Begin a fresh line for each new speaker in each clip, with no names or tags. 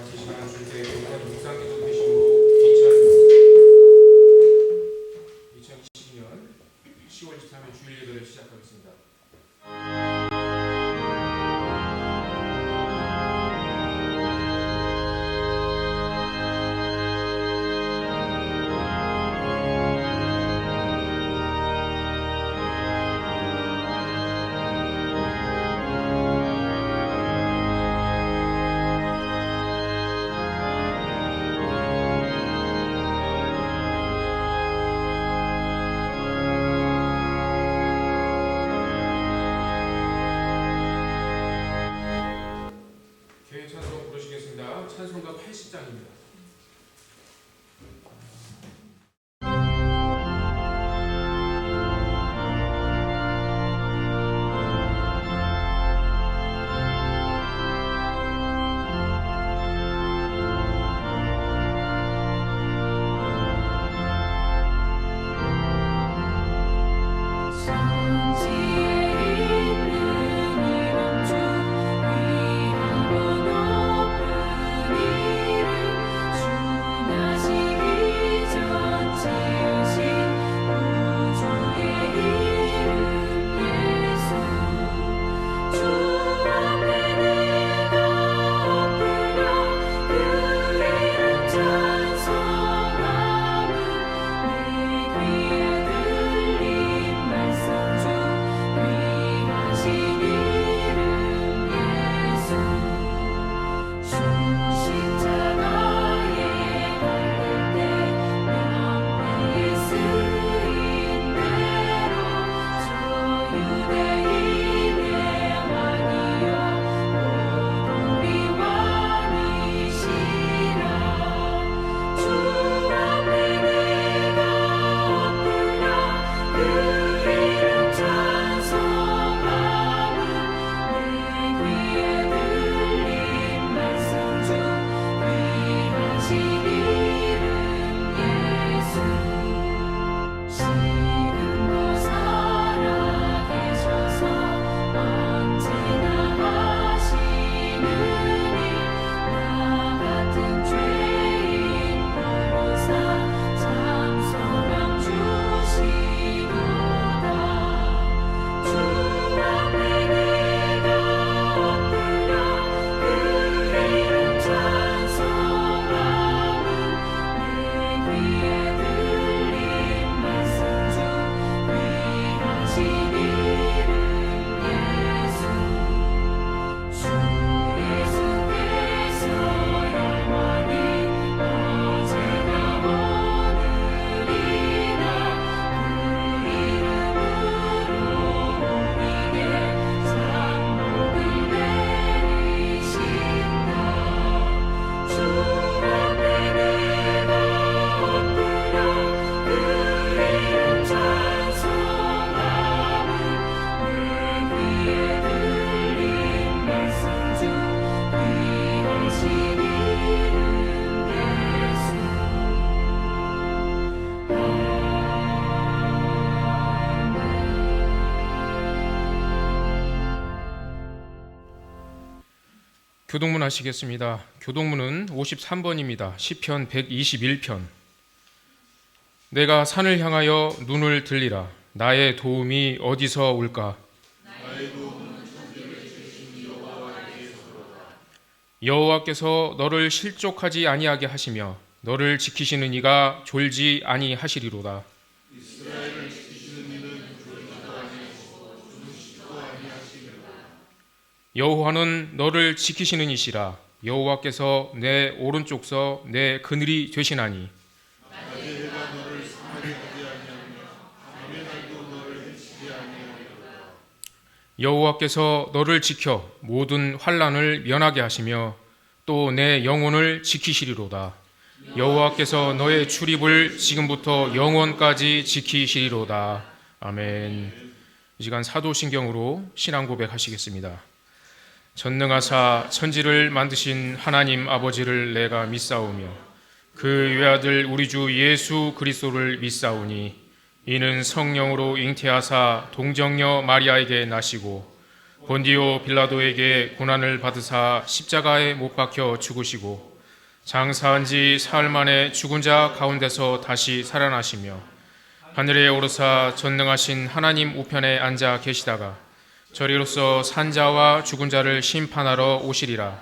같이 시간 주일에 동산 묵상기도 드시고 2022년 10월 23일 주일 예배를 시작하겠습니다. 교회 찬송 부르시겠습니다. 찬송가 80장입니다. 교동문 하시겠습니다. 교동문은 53번입니다. 시편 121편. 내가 산을 향하여 눈을 들리라. 나의 도움이 어디서 올까? 여호와께서 너를 실족하지 아니하게 하시며 너를 지키시는 이가 졸지 아니하시리로다. 여호와는 너를 지키시는 이시라. 여호와께서 내 오른쪽 서 내 그늘이 되시나니. 여호와께서 너를 지켜 모든 환난을 면하게 하시며 또 내 영혼을 지키시리로다. 여호와께서 너의 출입을 지금부터 영원까지 지키시리로다. 아멘. 이 시간 사도신경으로 신앙 고백하시겠습니다. 전능하사 천지를 만드신 하나님 아버지를 내가 믿사오며 그 외아들 우리 주 예수 그리스도를 믿사오니 이는 성령으로 잉태하사 동정녀 마리아에게 나시고 본디오 빌라도에게 고난을 받으사 십자가에 못 박혀 죽으시고 장사한 지 사흘 만에 죽은 자 가운데서 다시 살아나시며 하늘에 오르사 전능하신 하나님 우편에 앉아 계시다가 저리로서 산자와 죽은 자를 심판하러 오시리라.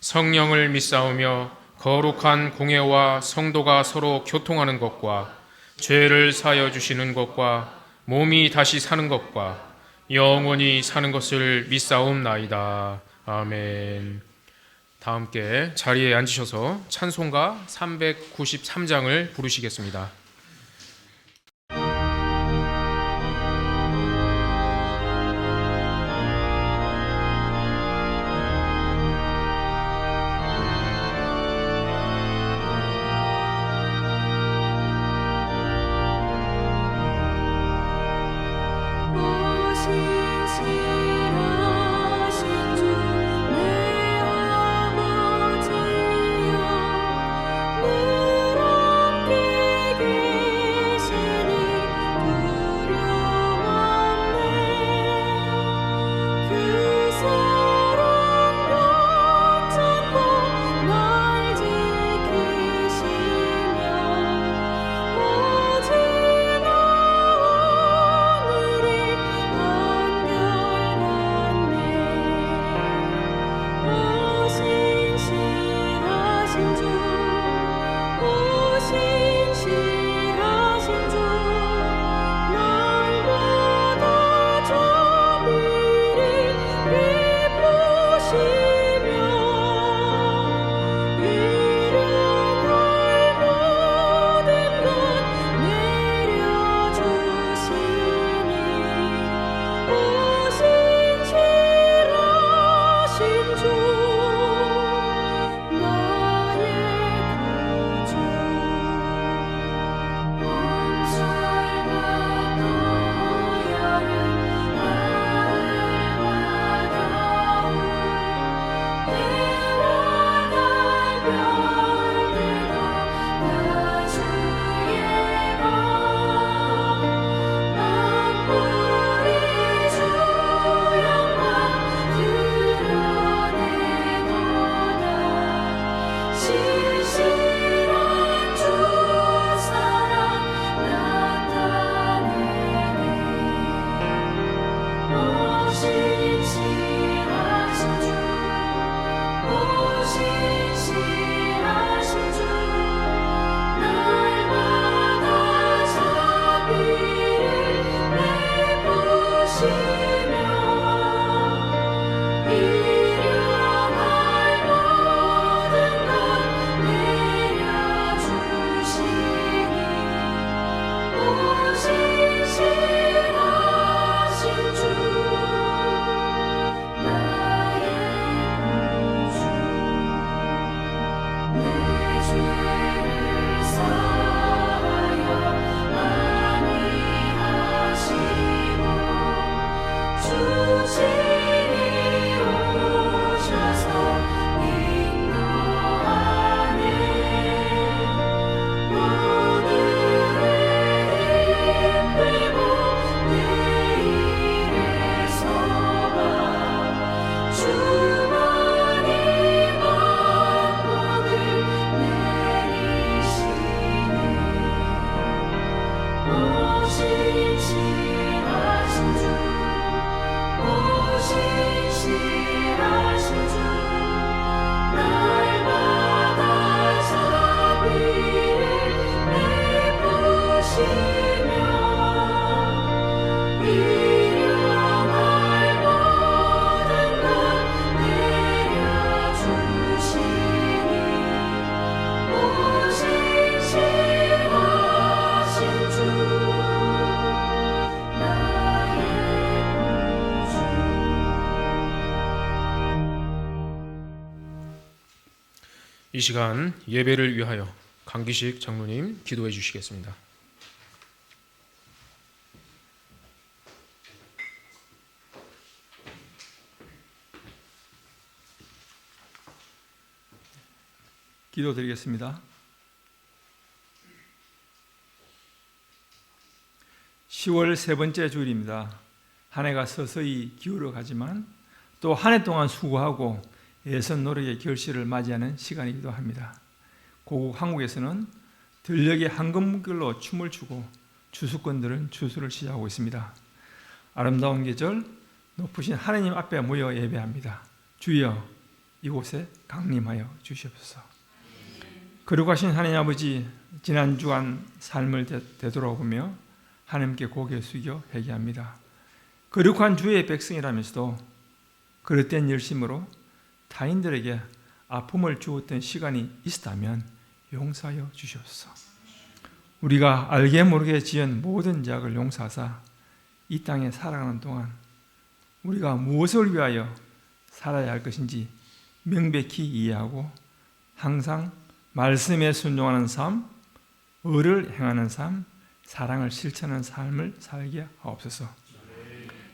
성령을 믿사오며 거룩한 공회와 성도가 서로 교통하는 것과 죄를 사하여 주시는 것과 몸이 다시 사는 것과 영원히 사는 것을 믿사옵나이다. 아멘. 다 함께 자리에 앉으셔서 찬송가 393장을 부르시겠습니다. 이 시간 예배를 위하여 강기식 장로님 기도해 주시겠습니다.
기도드리겠습니다. 10월 세 번째 주일입니다. 한 해가 서서히 기울어 가지만 또 한 해 동안 수고하고 애선 노력의 결실을 맞이하는 시간이기도 합니다. 고국 한국에서는 들녘의 황금물결로 춤을 추고 주수꾼들은 주수를 시작하고 있습니다. 아름다운 계절, 높으신 하나님 앞에 모여 예배합니다. 주여 이곳에 강림하여 주시옵소서. 거룩하신 하나님 아버지, 지난 주간 삶을 되돌아보며 하나님께 고개 숙여 회개합니다. 거룩한 주의 백성이라면서도 그릇된 열심으로 타인들에게 아픔을 주었던 시간이 있었다면 용서하여 주시옵소서. 우리가 알게 모르게 지은 모든 죄악을 용서하사 이 땅에 살아가는 동안 우리가 무엇을 위하여 살아야 할 것인지 명백히 이해하고 항상 말씀에 순종하는 삶, 의를 행하는 삶, 사랑을 실천하는 삶을 살게 하옵소서.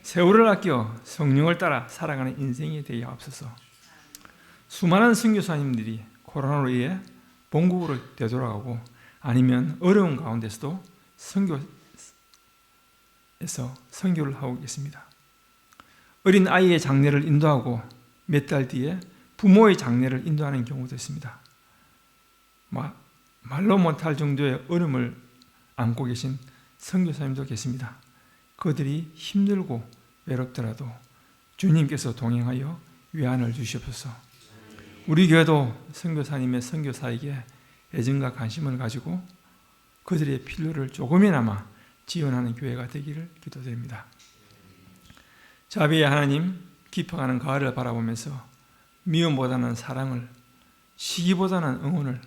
세월을 아껴 성령을 따라 살아가는 인생이 되게 하옵소서. 수많은 선교사님들이 코로나로 인해 본국으로 되돌아가고 아니면 어려운 가운데서도 선교를 하고 계십니다. 어린 아이의 장례를 인도하고 몇 달 뒤에 부모의 장례를 인도하는 경우도 있습니다. 말로 못할 정도의 어려움을 안고 계신 선교사님도 계십니다. 그들이 힘들고 외롭더라도 주님께서 동행하여 위안을 주시옵소서. 우리 교회도 선교사님의 선교사에게 애정과 관심을 가지고 그들의 필요를 조금이나마 지원하는 교회가 되기를 기도드립니다. 자비의 하나님, 깊어가는 가을을 바라보면서 미움보다는 사랑을, 시기보다는 응원을,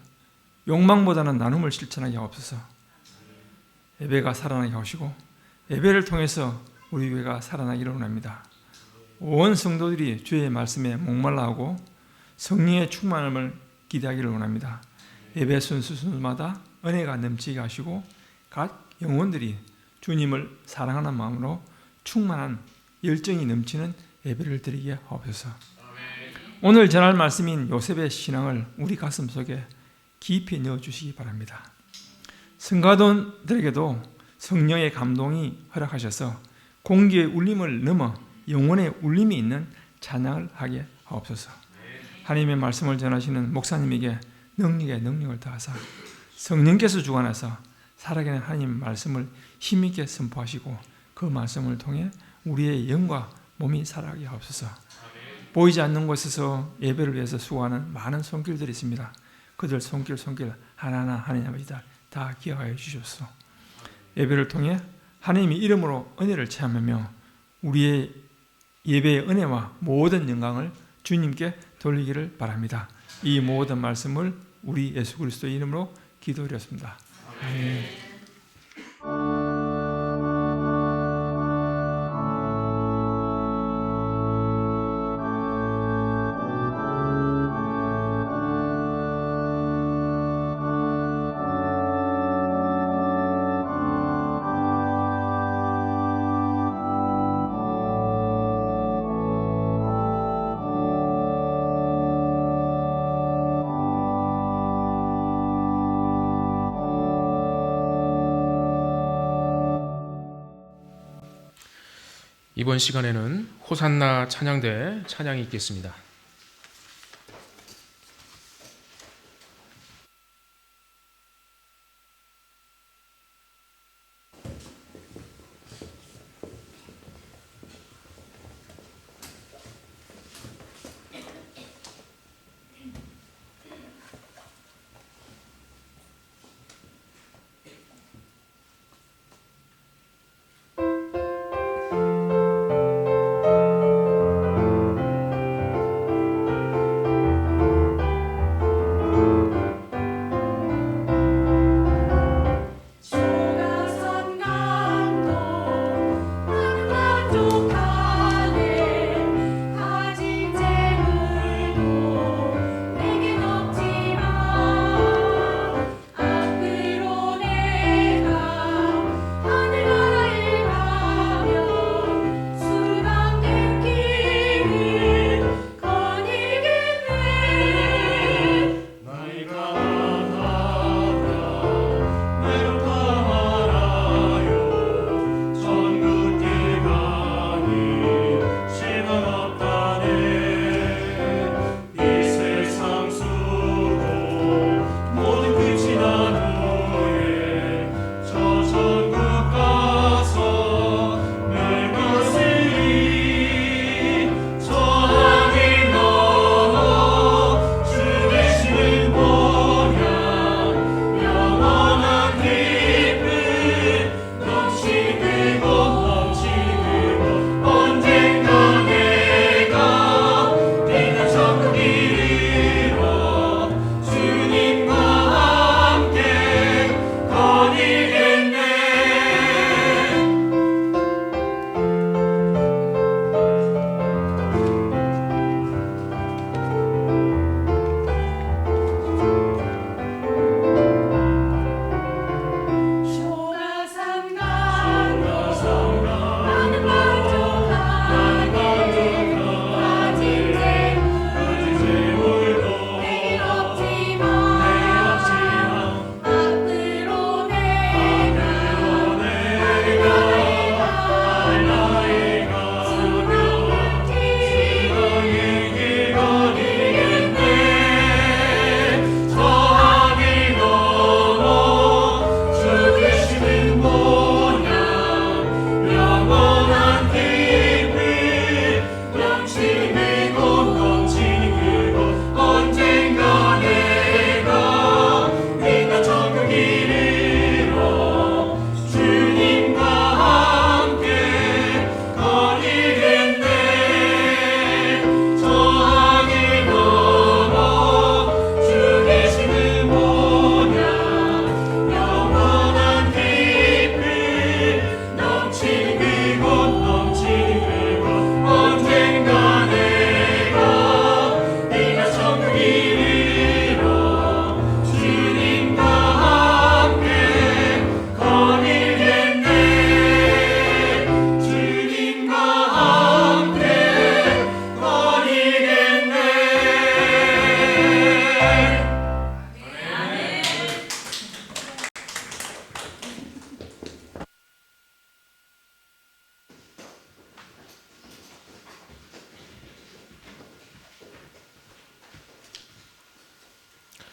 욕망보다는 나눔을 실천하게 하옵소서. 예배가 살아나게 하시고 예배를 통해서 우리 교회가 살아나기를 원합니다. 온 성도들이 주의 말씀에 목말라하고 성령의 충만함을 기대하기를 원합니다. 예배 순수마다 은혜가 넘치게 하시고 각 영혼들이 주님을 사랑하는 마음으로 충만한 열정이 넘치는 예배를 드리게 하옵소서. 오늘 전할 말씀인 요셉의 신앙을 우리 가슴 속에 깊이 넣어주시기 바랍니다. 성가돈들에게도 성령의 감동이 허락하셔서 공기의 울림을 넘어 영혼의 울림이 있는 찬양을 하게 하옵소서. 하나님의 말씀을 전하시는 목사님에게 능력을 더하사 성령께서 주관하사 살아가는 하나님 말씀을 힘있게 선포하시고 그 말씀을 통해 우리의 영과 몸이 살아가게 하옵소서. 보이지 않는 곳에서 예배를 위해서 수고하는 많은 손길들이 있습니다. 그들 손길 하나하나 하나님 아버지 다 기억하여 주시옵소서. 예배를 통해 하나님의 이름으로 은혜를 체험하며 우리의 예배의 은혜와 모든 영광을 주님께 돌리기를 바랍니다. 이 모든 말씀을 우리 예수 그리스도의 이름으로 기도드렸습니다. 아멘.
이번 시간에는 호산나 찬양대 찬양이 있겠습니다.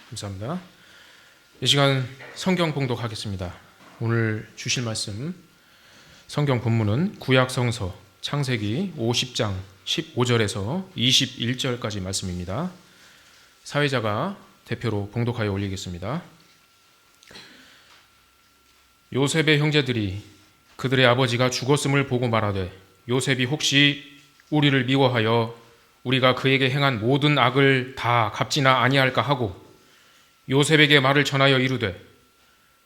감사합니다. 이 시간 성경 봉독하겠습니다. 오늘 주실 말씀 성경 본문은 구약 성서 창세기 50장 15절에서 21절까지 말씀입니다. 사회자가 대표로 봉독하여 올리겠습니다. 요셉의 형제들이 그들의 아버지가 죽었음을 보고 말하되 요셉이 혹시 우리를 미워하여 우리가 그에게 행한 모든 악을 다 갚지나 아니할까 하고 요셉에게 말을 전하여 이르되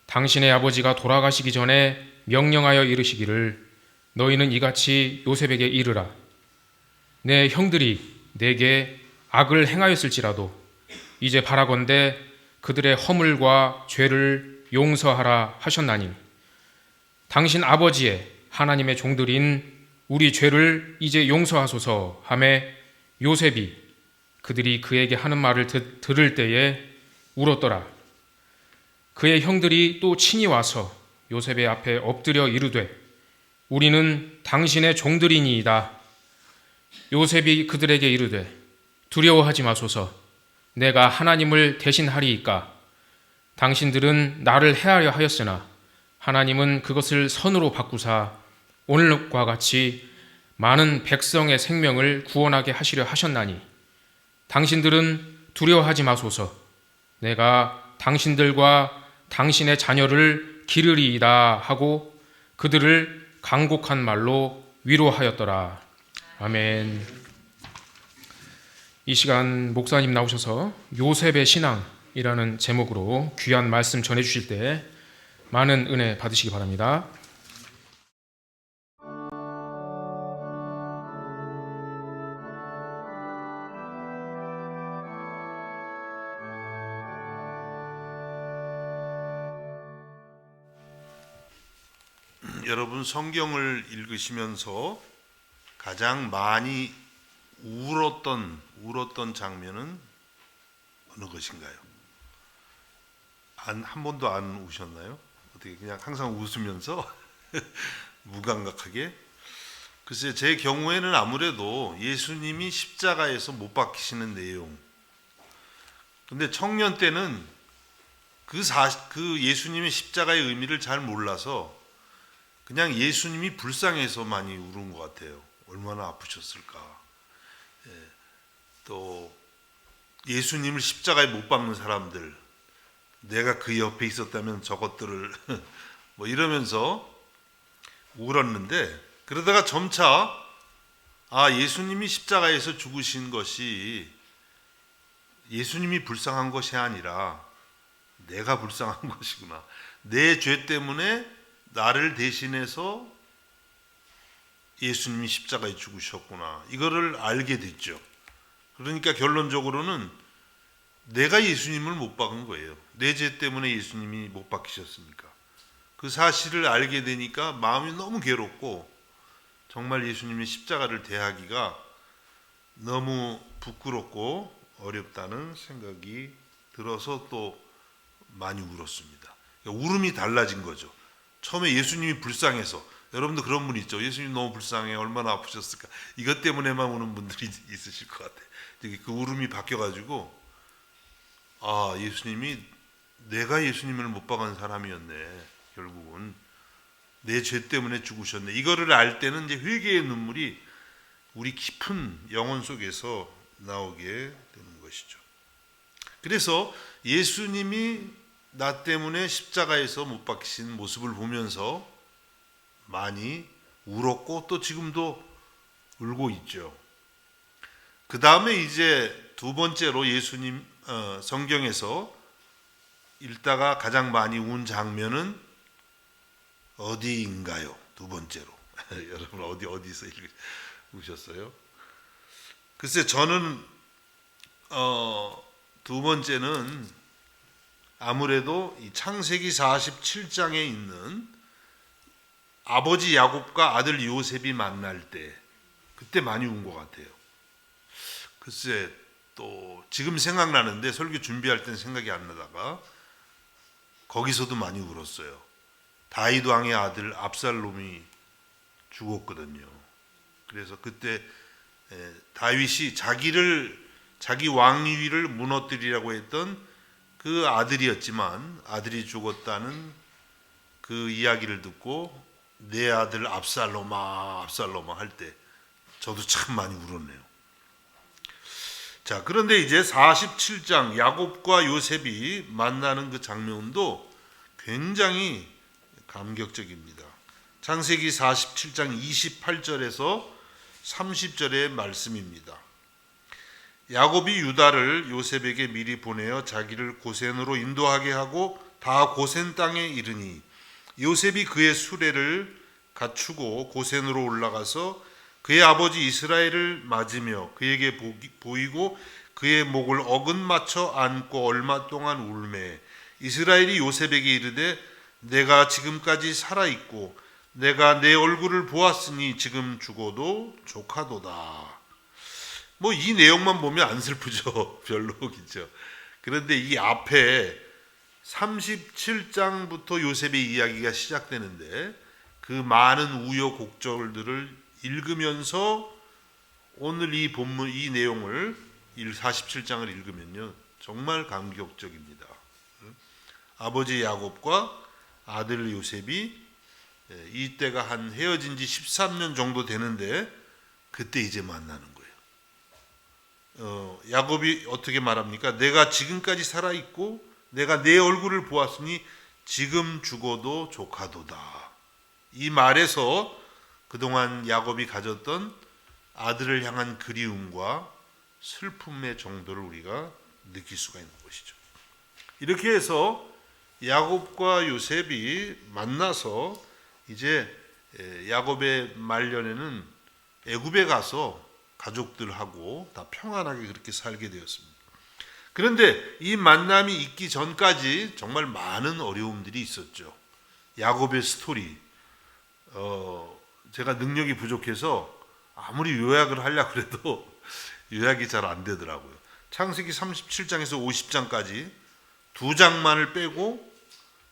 당신의 아버지가 돌아가시기 전에 명령하여 이르시기를 너희는 이같이 요셉에게 이르라. 내 형들이 내게 악을 행하였을지라도 이제 바라건대 그들의 허물과 죄를 용서하라 하셨나니 당신 아버지의 하나님의 종들인 우리 죄를 이제 용서하소서 하매 요셉이 그들이 그에게 하는 말을 들을 때에 울었더라. 그의 형들이 또 친히 와서 요셉의 앞에 엎드려 이르되 우리는 당신의 종들이니이다. 요셉이 그들에게 이르되 두려워하지 마소서. 내가 하나님을 대신하리이까. 당신들은 나를 해하려 하였으나 하나님은 그것을 선으로 바꾸사 오늘과 같이 많은 백성의 생명을 구원하게 하시려 하셨나니 당신들은 두려워하지 마소서. 내가 당신들과 당신의 자녀를 기르리이다 하고 그들을 간곡한 말로 위로하였더라. 아멘. 이 시간 목사님 나오셔서 요셉의 신앙이라는 제목으로 귀한 말씀 전해주실 때 많은 은혜 받으시기 바랍니다.
여러분 성경을 읽으시면서 가장 많이 울었던 장면은 어느 것인가요? 한 번도 안 우셨나요? 어떻게 그냥 항상 웃으면서 무감각하게? 글쎄 제 경우에는 아무래도 예수님이 십자가에서 못 박히시는 내용. 근데 청년 때는 그 예수님의 십자가의 의미를 잘 몰라서 그냥 예수님이 불쌍해서 많이 울은 것 같아요. 얼마나 아프셨을까. 또 예수님을 십자가에 못 박는 사람들, 내가 그 옆에 있었다면 저것들을 뭐 이러면서 울었는데 그러다가 점차 예수님이 십자가에서 죽으신 것이 예수님이 불쌍한 것이 아니라 내가 불쌍한 것이구나. 내 죄 때문에 나를 대신해서 예수님이 십자가에 죽으셨구나. 이거를 알게 됐죠. 그러니까 결론적으로는 내가 예수님을 못 박은 거예요. 내 죄 때문에 예수님이 못 박히셨으니까. 그 사실을 알게 되니까 마음이 너무 괴롭고 정말 예수님의 십자가를 대하기가 너무 부끄럽고 어렵다는 생각이 들어서 또 많이 울었습니다. 그러니까 울음이 달라진 거죠. 처음에 예수님이 불쌍해서, 여러분도 그런 분 있죠. 예수님 너무 불쌍해, 얼마나 아프셨을까. 이것 때문에만 우는 분들이 있으실 것 같아요. 그 울음이 바뀌어가지고 예수님이 내가 예수님을 못 박은 사람이었네. 결국은 내 죄 때문에 죽으셨네. 이거를 알 때는 이제 회개의 눈물이 우리 깊은 영혼 속에서 나오게 되는 것이죠. 그래서 예수님이 나 때문에 십자가에서 못 박히신 모습을 보면서 많이 울었고 또 지금도 울고 있죠. 그 다음에 이제 두 번째로 예수님 성경에서 읽다가 가장 많이 운 장면은 어디인가요? 두 번째로. 여러분 어디서 읽으셨어요? 글쎄 저는 두 번째는 아무래도 이 창세기 47장에 있는 아버지 야곱과 아들 요셉이 만날 때 그때 많이 운 것 같아요. 글쎄 또 지금 생각나는데 설교 준비할 땐 생각이 안 나다가 거기서도 많이 울었어요. 다윗 왕의 아들 압살롬이 죽었거든요. 그래서 그때 다윗이 자기 왕위를 무너뜨리라고 했던 그 아들이었지만 아들이 죽었다는 그 이야기를 듣고 내 아들 압살롬아 할 때 저도 참 많이 울었네요. 자, 그런데 이제 47장 야곱과 요셉이 만나는 그 장면도 굉장히 감격적입니다. 창세기 47장 28절에서 30절의 말씀입니다. 야곱이 유다를 요셉에게 미리 보내어 자기를 고센으로 인도하게 하고 다 고센 땅에 이르니 요셉이 그의 수레를 갖추고 고센으로 올라가서 그의 아버지 이스라엘을 맞으며 그에게 보이고 그의 목을 어긋맞춰 안고 얼마 동안 울매 이스라엘이 요셉에게 이르되 내가 지금까지 살아있고 내가 내 얼굴을 보았으니 지금 죽어도 조카도다. 뭐 이 내용만 보면 안 슬프죠. 별로 그죠. 그런데 이 앞에 37장부터 요셉의 이야기가 시작되는데 그 많은 우여곡절들을 읽으면서 오늘 이 본문 이 내용을 47장을 읽으면요 정말 감격적입니다. 아버지 야곱과 아들 요셉이 이때가 한 헤어진 지 13년 정도 되는데 그때 이제 만나는 거예요. 야곱이 어떻게 말합니까? 내가 지금까지 살아있고 내가 내 얼굴을 보았으니 지금 죽어도 조카도다. 이 말에서 그동안 야곱이 가졌던 아들을 향한 그리움과 슬픔의 정도를 우리가 느낄 수가 있는 것이죠. 이렇게 해서 야곱과 요셉이 만나서 이제 야곱의 말년에는 애굽에 가서 가족들하고 다 평안하게 그렇게 살게 되었습니다. 그런데 이 만남이 있기 전까지 정말 많은 어려움들이 있었죠. 야곱의 스토리, 제가 능력이 부족해서 아무리 요약을 하려고 해도 요약이 잘 안 되더라고요. 창세기 37장에서 50장까지 2장만을 빼고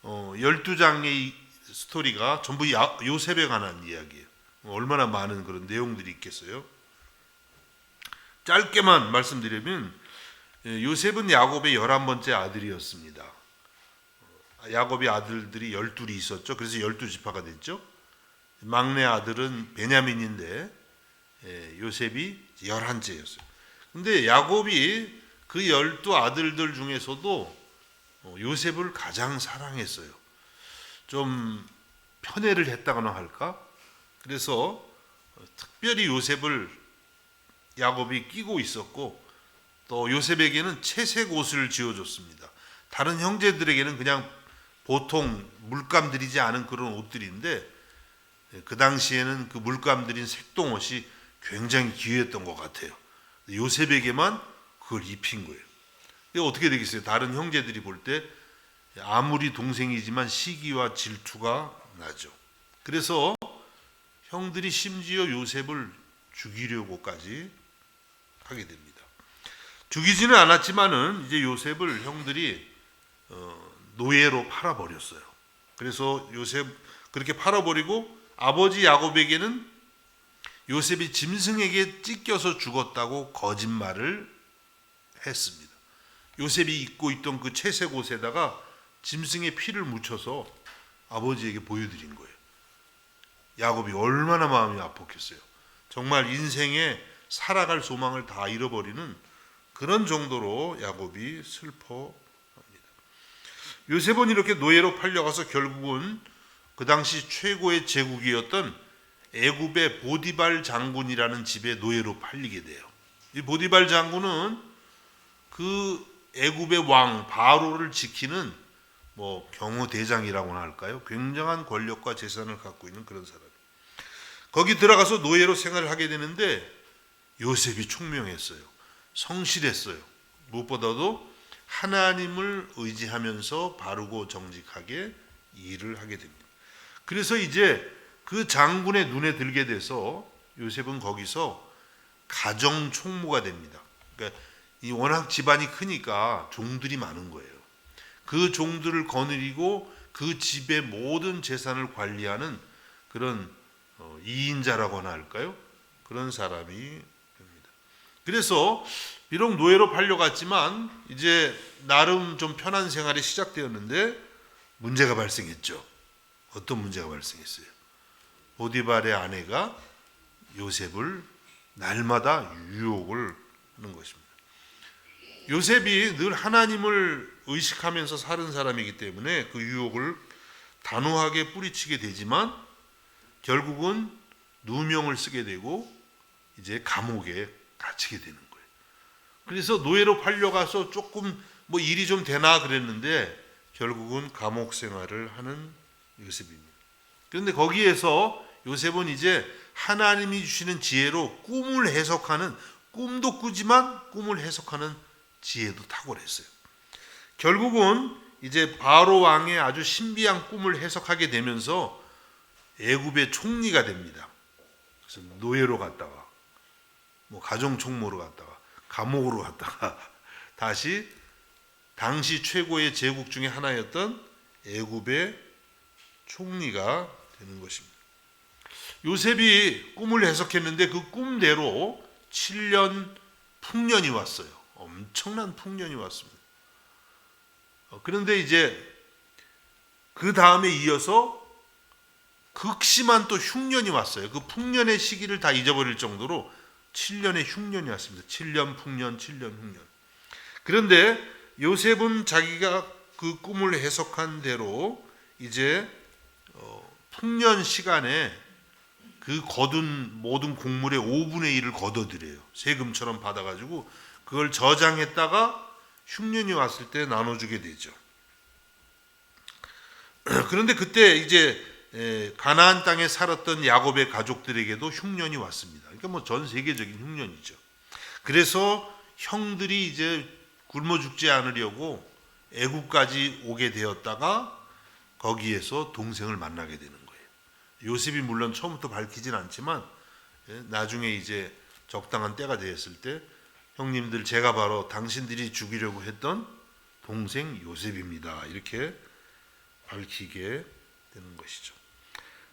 12장의 스토리가 전부 요셉에 관한 이야기예요. 얼마나 많은 그런 내용들이 있겠어요. 짧게만 말씀드리면 요셉은 야곱의 11번째 아들이었습니다. 야곱의 아들들이 12이 있었죠. 그래서 12지파가 됐죠. 막내 아들은 베냐민인데 요셉이 11째였어요. 근데 야곱이 그 12아들들 중에서도 요셉을 가장 사랑했어요. 좀 편애를 했다거나 할까? 그래서 특별히 요셉을 야곱이 끼고 있었고 또 요셉에게는 채색 옷을 지어줬습니다. 다른 형제들에게는 그냥 보통 물감 들이지 않은 그런 옷들인데 그 당시에는 그 물감 들인 색동 옷이 굉장히 귀했던 것 같아요. 요셉에게만 그걸 입힌 거예요. 이게 어떻게 되겠어요? 다른 형제들이 볼 때 아무리 동생이지만 시기와 질투가 나죠. 그래서 형들이 심지어 요셉을 죽이려고까지 하게 됩니다. 죽이지는 않았지만은 이제 요셉을 형들이 노예로 팔아버렸어요. 그래서 요셉 그렇게 팔아버리고 아버지 야곱에게는 요셉이 짐승에게 찢겨서 죽었다고 거짓말을 했습니다. 요셉이 입고 있던 그 채색 옷에다가 짐승의 피를 묻혀서 아버지에게 보여드린 거예요. 야곱이 얼마나 마음이 아팠겠어요. 정말 인생에 살아갈 소망을 다 잃어버리는 그런 정도로 야곱이 슬퍼합니다. 요셉은 이렇게 노예로 팔려가서 결국은 그 당시 최고의 제국이었던 애굽의 보디발 장군이라는 집에 노예로 팔리게 돼요. 이 보디발 장군은 그 애굽의 왕 바로를 지키는 경호대장이라고나 할까요? 굉장한 권력과 재산을 갖고 있는 그런 사람. 거기 들어가서 노예로 생활을 하게 되는데 요셉이 총명했어요. 성실했어요. 무엇보다도 하나님을 의지하면서 바르고 정직하게 일을 하게 됩니다. 그래서 이제 그 장군의 눈에 들게 돼서 요셉은 거기서 가정 총무가 됩니다. 그러니까 이 워낙 집안이 크니까 종들이 많은 거예요. 그 종들을 거느리고 그 집의 모든 재산을 관리하는 그런 2인자라고나 할까요? 그런 사람이 됩니다. 그래서 비록 노예로 팔려갔지만 이제 나름 좀 편한 생활이 시작되었는데 문제가 발생했죠. 어떤 문제가 발생했어요? 보디발의 아내가 요셉을 날마다 유혹을 하는 것입니다. 요셉이 늘 하나님을 의식하면서 사는 사람이기 때문에 그 유혹을 단호하게 뿌리치게 되지만 결국은 누명을 쓰게 되고 이제 감옥에 갇히게 되는 거예요. 그래서 노예로 팔려가서 조금 뭐 일이 좀 되나 그랬는데 결국은 감옥 생활을 하는 요셉입니다. 그런데 거기에서 요셉은 이제 하나님이 주시는 지혜로 꿈을 해석하는, 꿈도 꾸지만 꿈을 해석하는 지혜도 탁월했어요. 결국은 이제 바로 왕의 아주 신비한 꿈을 해석하게 되면서 애굽의 총리가 됩니다. 그래서 노예로 갔다가 뭐 가정 총무로 갔다가 감옥으로 갔다가 다시 당시 최고의 제국 중에 하나였던 애굽의 총리가 되는 것입니다. 요셉이 꿈을 해석했는데 그 꿈대로 7년 풍년이 왔어요. 엄청난 풍년이 왔습니다. 그런데 이제 그 다음에 이어서 극심한 또 흉년이 왔어요. 그 풍년의 시기를 다 잊어버릴 정도로 7년의 흉년이 왔습니다. 7년 풍년, 7년 흉년. 그런데 요셉은 자기가 그 꿈을 해석한 대로 이제 풍년 시간에 그 거둔 모든 곡물의 5분의 1을 걷어들여요. 세금처럼 받아가지고 그걸 저장했다가 흉년이 왔을 때 나눠주게 되죠. 그런데 그때 이제 가나안 땅에 살았던 야곱의 가족들에게도 흉년이 왔습니다. 그러니까 뭐 전 세계적인 흉년이죠. 그래서 형들이 이제 굶어 죽지 않으려고 애굽까지 오게 되었다가 거기에서 동생을 만나게 되는 거예요. 요셉이 물론 처음부터 밝히진 않지만 나중에 이제 적당한 때가 되었을 때 형님들 제가 바로 당신들이 죽이려고 했던 동생 요셉입니다. 이렇게 밝히게 되는 것이죠.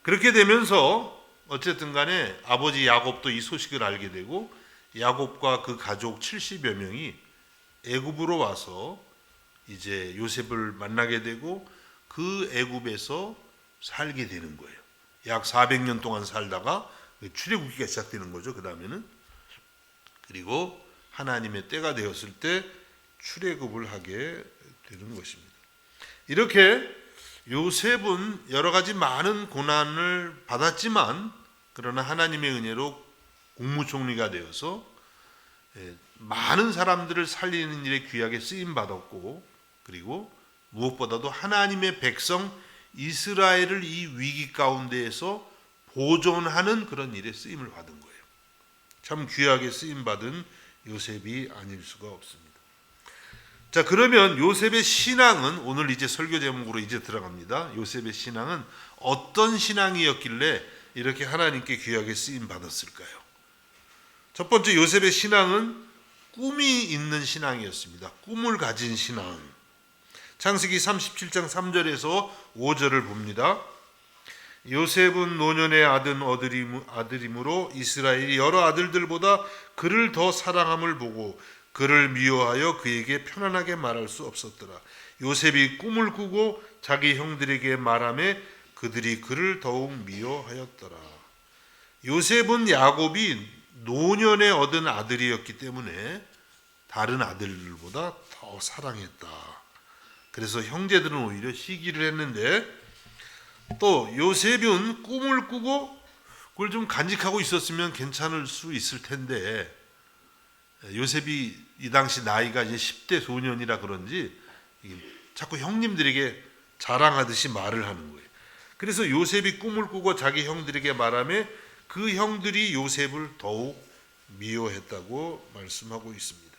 그렇게 되면서 어쨌든 간에 아버지 야곱도 이 소식을 알게 되고 야곱과 그 가족 70여 명이 애굽으로 와서 이제 요셉을 만나게 되고 그 애굽에서 살게 되는 거예요. 약 400년 동안 살다가 출애굽기가 시작되는 거죠. 그 다음에는 그리고 하나님의 때가 되었을 때 출애굽을 하게 되는 것입니다. 이렇게 요셉은 여러 가지 많은 고난을 받았지만 그러나 하나님의 은혜로 국무총리가 되어서 많은 사람들을 살리는 일에 귀하게 쓰임 받았고 그리고 무엇보다도 하나님의 백성 이스라엘을 이 위기 가운데에서 보존하는 그런 일에 쓰임을 받은 거예요. 참 귀하게 쓰임 받은 요셉이 아닐 수가 없습니다. 자, 그러면 요셉의 신앙은 오늘 이제 설교 제목으로 이제 들어갑니다. 요셉의 신앙은 어떤 신앙이었길래 이렇게 하나님께 귀하게 쓰임 받았을까요? 첫 번째, 요셉의 신앙은 꿈이 있는 신앙이었습니다. 꿈을 가진 신앙. 창세기 37장 3절에서 5절을 봅니다. 요셉은 노년의 아들이므로 이스라엘이 여러 아들들보다 그를 더 사랑함을 보고 그를 미워하여 그에게 편안하게 말할 수 없었더라. 요셉이 꿈을 꾸고 자기 형들에게 말하매 그들이 그를 더욱 미워하였더라. 요셉은 야곱이 노년에 얻은 아들이었기 때문에 다른 아들들보다 더 사랑했다. 그래서 형제들은 오히려 시기를 했는데 또 요셉은 꿈을 꾸고 그걸 좀 간직하고 있었으면 괜찮을 수 있을 텐데 요셉이 이 당시 나이가 이제 10대 소년이라 그런지 자꾸 형님들에게 자랑하듯이 말을 하는 거예요. 그래서 요셉이 꿈을 꾸고 자기 형들에게 말하며 그 형들이 요셉을 더욱 미워했다고 말씀하고 있습니다.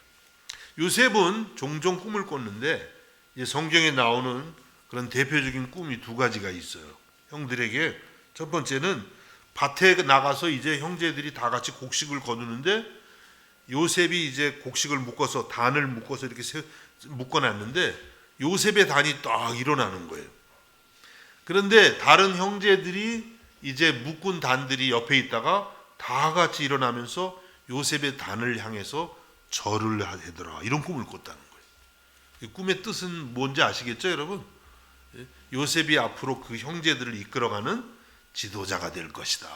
요셉은 종종 꿈을 꿨는데 성경에 나오는 그런 대표적인 꿈이 두 가지가 있어요. 형들에게 첫 번째는 밭에 나가서 이제 형제들이 다 같이 곡식을 거두는데 요셉이 이제 곡식을 묶어서 단을 묶어서 이렇게 묶어놨는데 요셉의 단이 딱 일어나는 거예요. 그런데 다른 형제들이 이제 묶은 단들이 옆에 있다가 다 같이 일어나면서 요셉의 단을 향해서 절을 하더라. 이런 꿈을 꿨다는 거예요. 이 꿈의 뜻은 뭔지 아시겠죠, 여러분? 요셉이 앞으로 그 형제들을 이끌어가는 지도자가 될 것이다.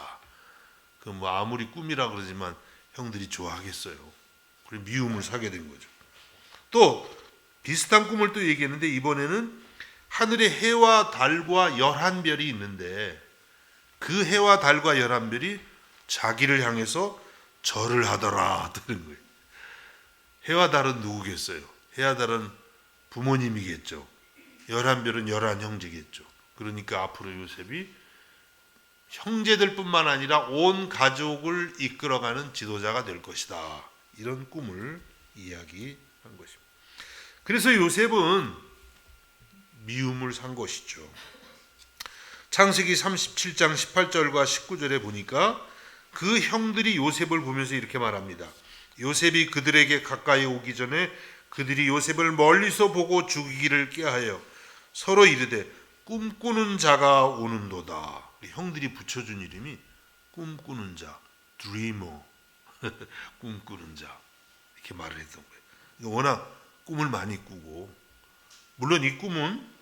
그 뭐 아무리 꿈이라 그러지만 형들이 좋아하겠어요. 그리고 미움을 사게 된 거죠. 또 비슷한 꿈을 또 얘기했는데 이번에는 하늘에 해와 달과 11별이 있는데 그 해와 달과 11별이 자기를 향해서 절을 하더라 하는 거예요. 해와 달은 누구겠어요? 해와 달은 부모님이겠죠. 11별은 11 형제겠죠. 그러니까 앞으로 요셉이 형제들뿐만 아니라 온 가족을 이끌어가는 지도자가 될 것이다. 이런 꿈을 이야기한 것입니다. 그래서 요셉은 미움을 산 것이죠. 창세기 37장 18절과 19절에 보니까 그 형들이 요셉을 보면서 이렇게 말합니다. 요셉이 그들에게 가까이 오기 전에 그들이 요셉을 멀리서 보고 죽이기를 꾀하여 서로 이르되 꿈꾸는 자가 오는도다. 형들이 붙여준 이름이 꿈꾸는 자, dreamer, 꿈꾸는 자 이렇게 말을 했던 거예요. 워낙 꿈을 많이 꾸고 물론 이 꿈은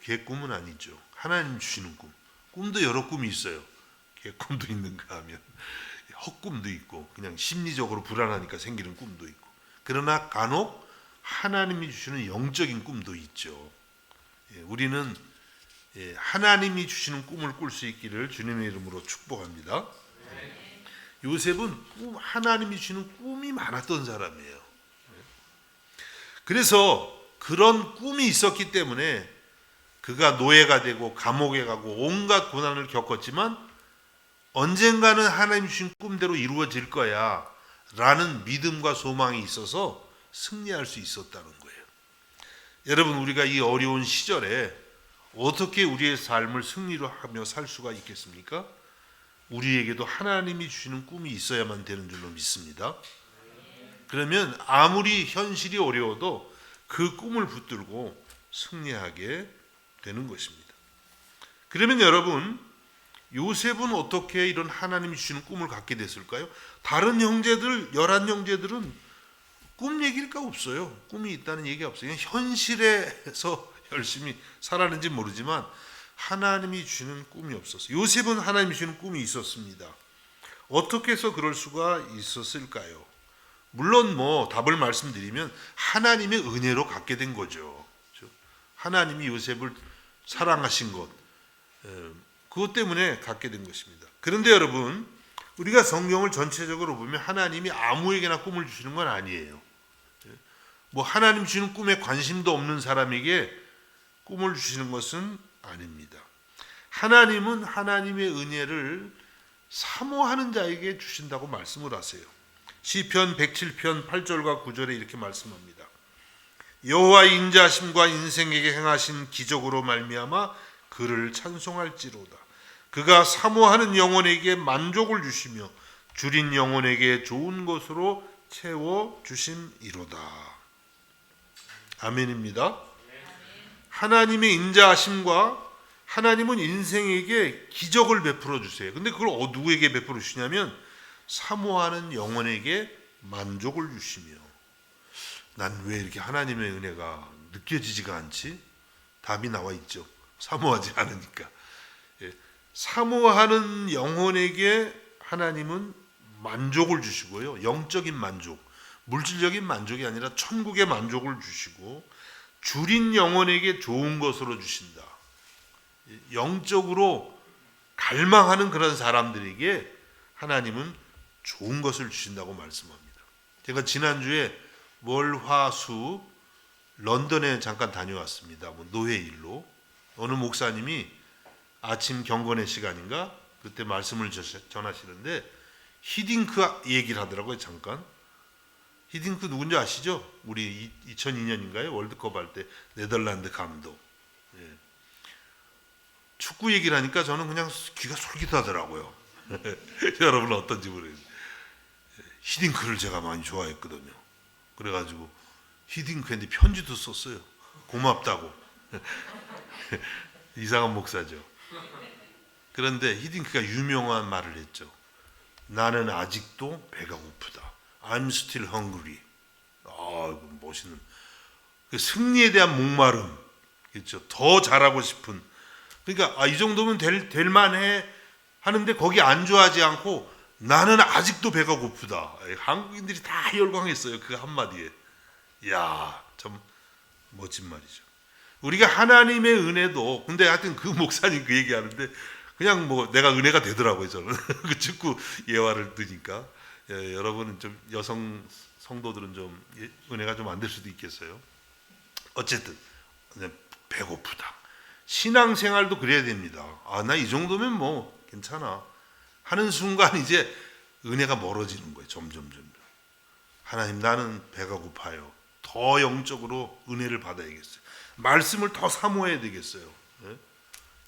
개꿈은 아니죠. 하나님 주시는 꿈. 꿈도 여러 꿈이 있어요. 개꿈도 있는가 하면 헛꿈도 있고 그냥 심리적으로 불안하니까 생기는 꿈도 있고 그러나 간혹 하나님이 주시는 영적인 꿈도 있죠. 우리는 하나님이 주시는 꿈을 꿀 수 있기를 주님의 이름으로 축복합니다. 요셉은 하나님이 주시는 꿈이 많았던 사람이에요. 그래서 그런 꿈이 있었기 때문에 그가 노예가 되고 감옥에 가고 온갖 고난을 겪었지만 언젠가는 하나님 주신 꿈대로 이루어질 거야 라는 믿음과 소망이 있어서 승리할 수 있었다는 거예요. 여러분 우리가 이 어려운 시절에 어떻게 우리의 삶을 승리로 하며 살 수가 있겠습니까? 우리에게도 하나님이 주시는 꿈이 있어야만 되는 줄로 믿습니다. 그러면 아무리 현실이 어려워도 그 꿈을 붙들고 승리하게 되는 것입니다. 그러면 여러분 요셉은 어떻게 이런 하나님이 주시는 꿈을 갖게 됐을까요? 다른 형제들 11형제들은 꿈 얘기가 없어요. 꿈이 있다는 얘기가 없어요. 그냥 현실에서 열심히 살았는지 모르지만 하나님이 주시는 꿈이 없었어요. 요셉은 하나님이 주시는 꿈이 있었습니다. 어떻게 해서 그럴 수가 있었을까요? 물론 답을 말씀드리면 하나님의 은혜로 갖게 된 거죠. 하나님이 요셉을 사랑하신 것 그것 때문에 갖게 된 것입니다. 그런데 여러분 우리가 성경을 전체적으로 보면 하나님이 아무에게나 꿈을 주시는 건 아니에요. 하나님 주시는 꿈에 관심도 없는 사람에게 꿈을 주시는 것은 아닙니다. 하나님은 하나님의 은혜를 사모하는 자에게 주신다고 말씀을 하세요. 시편 107편 8절과 9절에 이렇게 말씀합니다. 여호와의 인자하심과 인생에게 행하신 기적으로 말미암아 그를 찬송할지로다. 그가 사모하는 영혼에게 만족을 주시며 줄인 영혼에게 좋은 것으로 채워 주심이로다. 아멘입니다. 하나님의 인자하심과 하나님은 인생에게 기적을 베풀어 주세요. 근데 그걸 누구에게 베풀어 주시냐면 사모하는 영혼에게 만족을 주시며 난 왜 이렇게 하나님의 은혜가 느껴지지가 않지? 답이 나와 있죠. 사모하지 않으니까. 사모하는 영혼에게 하나님은 만족을 주시고요. 영적인 만족, 물질적인 만족이 아니라 천국의 만족을 주시고 줄인 영혼에게 좋은 것으로 주신다. 영적으로 갈망하는 그런 사람들에게 하나님은 좋은 것을 주신다고 말씀합니다. 제가 지난주에 월화수 런던에 잠깐 다녀왔습니다. 노회 일로. 어느 목사님이 아침 경건의 시간인가 그때 말씀을 전하시는데 히딩크 얘기를 하더라고요. 잠깐. 히딩크 누군지 아시죠? 우리 2002년인가요? 월드컵 할 때 네덜란드 감독. 축구 얘기를 하니까 저는 그냥 귀가 솔깃하더라고요. 여러분은 어떤지 모르겠어요. 히딩크를 제가 많이 좋아했거든요. 그래가지고 히딩크한테 편지도 썼어요. 고맙다고. 이상한 목사죠. 그런데 히딩크가 유명한 말을 했죠. 나는 아직도 배가 고프다. I'm still hungry. 멋있는 그 승리에 대한 목마름, 그렇죠? 더 잘하고 싶은. 그러니까 이 정도면 될 만해 하는데 거기 안주하지 않고 나는 아직도 배가 고프다. 한국인들이 다 열광했어요. 그 한마디에. 이야, 참 멋진 말이죠. 우리가 하나님의 은혜도, 근데 하여튼 그 목사님 그 얘기하는데 그냥 뭐 내가 은혜가 되더라고요. 저는 그 축구 예화를 드니까. 여러분은 좀 여성 성도들은 좀 은혜가 좀 안 될 수도 있겠어요. 어쨌든 배고프다. 신앙생활도 그래야 됩니다. 나 이 정도면 뭐 괜찮아 하는 순간 이제 은혜가 멀어지는 거예요. 점점. 하나님, 나는 배가 고파요. 더 영적으로 은혜를 받아야겠어요. 말씀을 더 사모해야 되겠어요.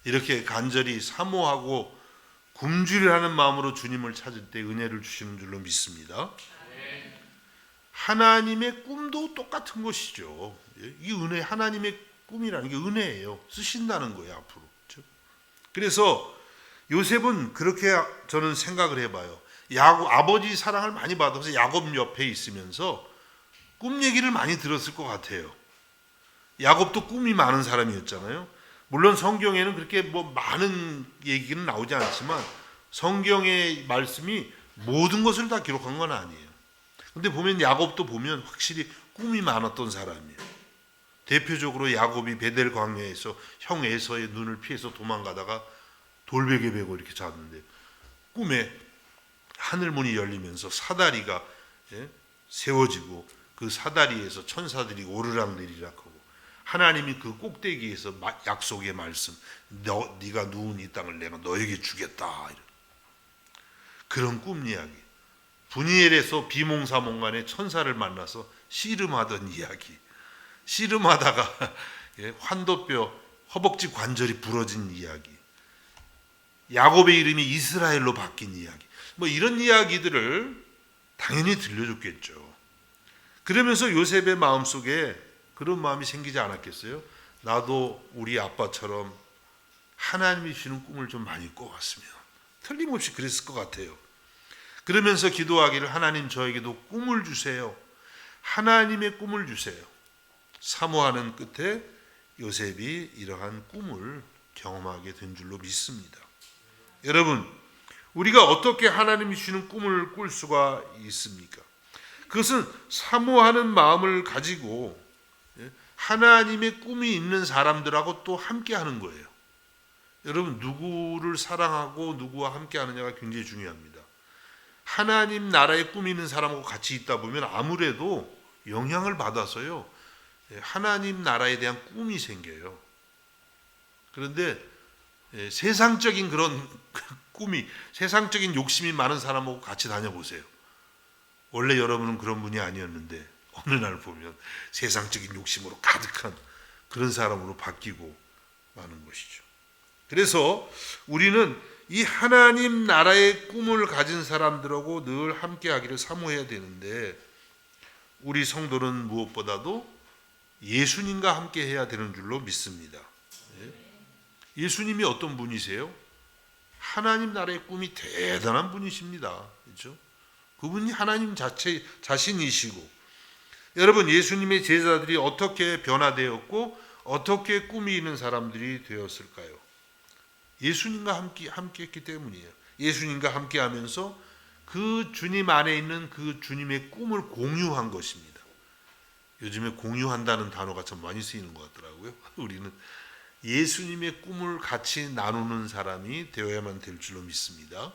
이렇게 간절히 사모하고 굶주리라는 마음으로 주님을 찾을 때 은혜를 주시는 줄로 믿습니다. 하나님의 꿈도 똑같은 것이죠. 이 은혜, 하나님의 꿈이라는 게 은혜예요. 쓰신다는 거예요, 앞으로. 그래서 요셉은 그렇게 저는 생각을 해봐요. 아버지 사랑을 많이 받아서 야곱 옆에 있으면서 꿈 얘기를 많이 들었을 것 같아요. 야곱도 꿈이 많은 사람이었잖아요. 물론 성경에는 그렇게 뭐 많은 얘기는 나오지 않지만 성경의 말씀이 모든 것을 다 기록한 건 아니에요. 근데 보면 야곱도 보면 확실히 꿈이 많았던 사람이에요. 대표적으로 야곱이 베델 광야에서 형 에서의 눈을 피해서 도망가다가 돌베개 베고 이렇게 잤는데 꿈에 하늘문이 열리면서 사다리가 세워지고 그 사다리에서 천사들이 오르락내리락 하고 하나님이 그 꼭대기에서 약속의 말씀, 네가 누운 이 땅을 내가 너에게 주겠다, 그런 꿈 이야기. 분이엘에서 비몽사몽간에 천사를 만나서 씨름하던 이야기. 씨름하다가 환도뼈, 허벅지 관절이 부러진 이야기. 야곱의 이름이 이스라엘로 바뀐 이야기. 뭐 이런 이야기들을 당연히 들려줬겠죠. 그러면서 요셉의 마음속에 그런 마음이 생기지 않았겠어요? 나도 우리 아빠처럼 하나님이 주는 꿈을 좀 많이 꿔왔으면. 틀림없이 그랬을 것 같아요. 그러면서 기도하기를, 하나님 저에게도 꿈을 주세요. 하나님의 꿈을 주세요. 사모하는 끝에 요셉이 이러한 꿈을 경험하게 된 줄로 믿습니다. 여러분, 우리가 어떻게 하나님이 주는 꿈을 꿀 수가 있습니까? 그것은 사모하는 마음을 가지고 하나님의 꿈이 있는 사람들하고 또 함께 하는 거예요. 여러분, 누구를 사랑하고 누구와 함께 하느냐가 굉장히 중요합니다. 하나님 나라의 꿈이 있는 사람하고 같이 있다 보면 아무래도 영향을 받아서요, 하나님 나라에 대한 꿈이 생겨요. 그런데 세상적인 그런 꿈이, 세상적인 욕심이 많은 사람하고 같이 다녀보세요. 원래 여러분은 그런 분이 아니었는데 어느 날 보면 세상적인 욕심으로 가득한 그런 사람으로 바뀌고 마는 것이죠. 그래서 우리는 이 하나님 나라의 꿈을 가진 사람들하고 늘 함께 하기를 사모해야 되는데, 우리 성도는 무엇보다도 예수님과 함께 해야 되는 줄로 믿습니다. 예수님이 어떤 분이세요? 하나님 나라의 꿈이 대단한 분이십니다. 그렇죠? 그분이 하나님 자신이시고, 여러분, 예수님의 제자들이 어떻게 변화되었고 어떻게 꿈이 있는 사람들이 되었을까요? 예수님과 함께 했기 때문이에요. 예수님과 함께 하면서 그 주님 안에 있는 그 주님의 꿈을 공유한 것입니다. 요즘에 공유한다는 단어가 참 많이 쓰이는 것 같더라고요. 우리는 예수님의 꿈을 같이 나누는 사람이 되어야만 될 줄로 믿습니다.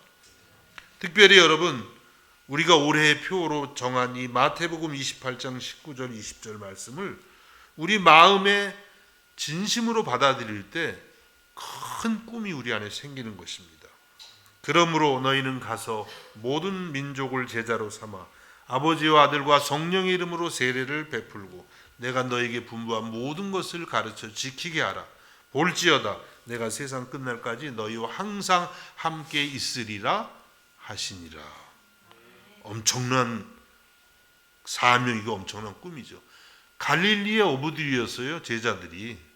특별히 여러분, 우리가 올해의 표로 정한 이 마태복음 28장 19절 20절 말씀을 우리 마음에 진심으로 받아들일 때 큰 꿈이 우리 안에 생기는 것입니다. 그러므로 너희는 가서 모든 민족을 제자로 삼아 아버지와 아들과 성령의 이름으로 세례를 베풀고 내가 너에게 분부한 모든 것을 가르쳐 지키게 하라. 볼지어다 내가 세상 끝날까지 너희와 항상 함께 있으리라 하시니라. 엄청난 사명이고 엄청난 꿈이죠. 갈릴리의 어부들이었어요. 제자들이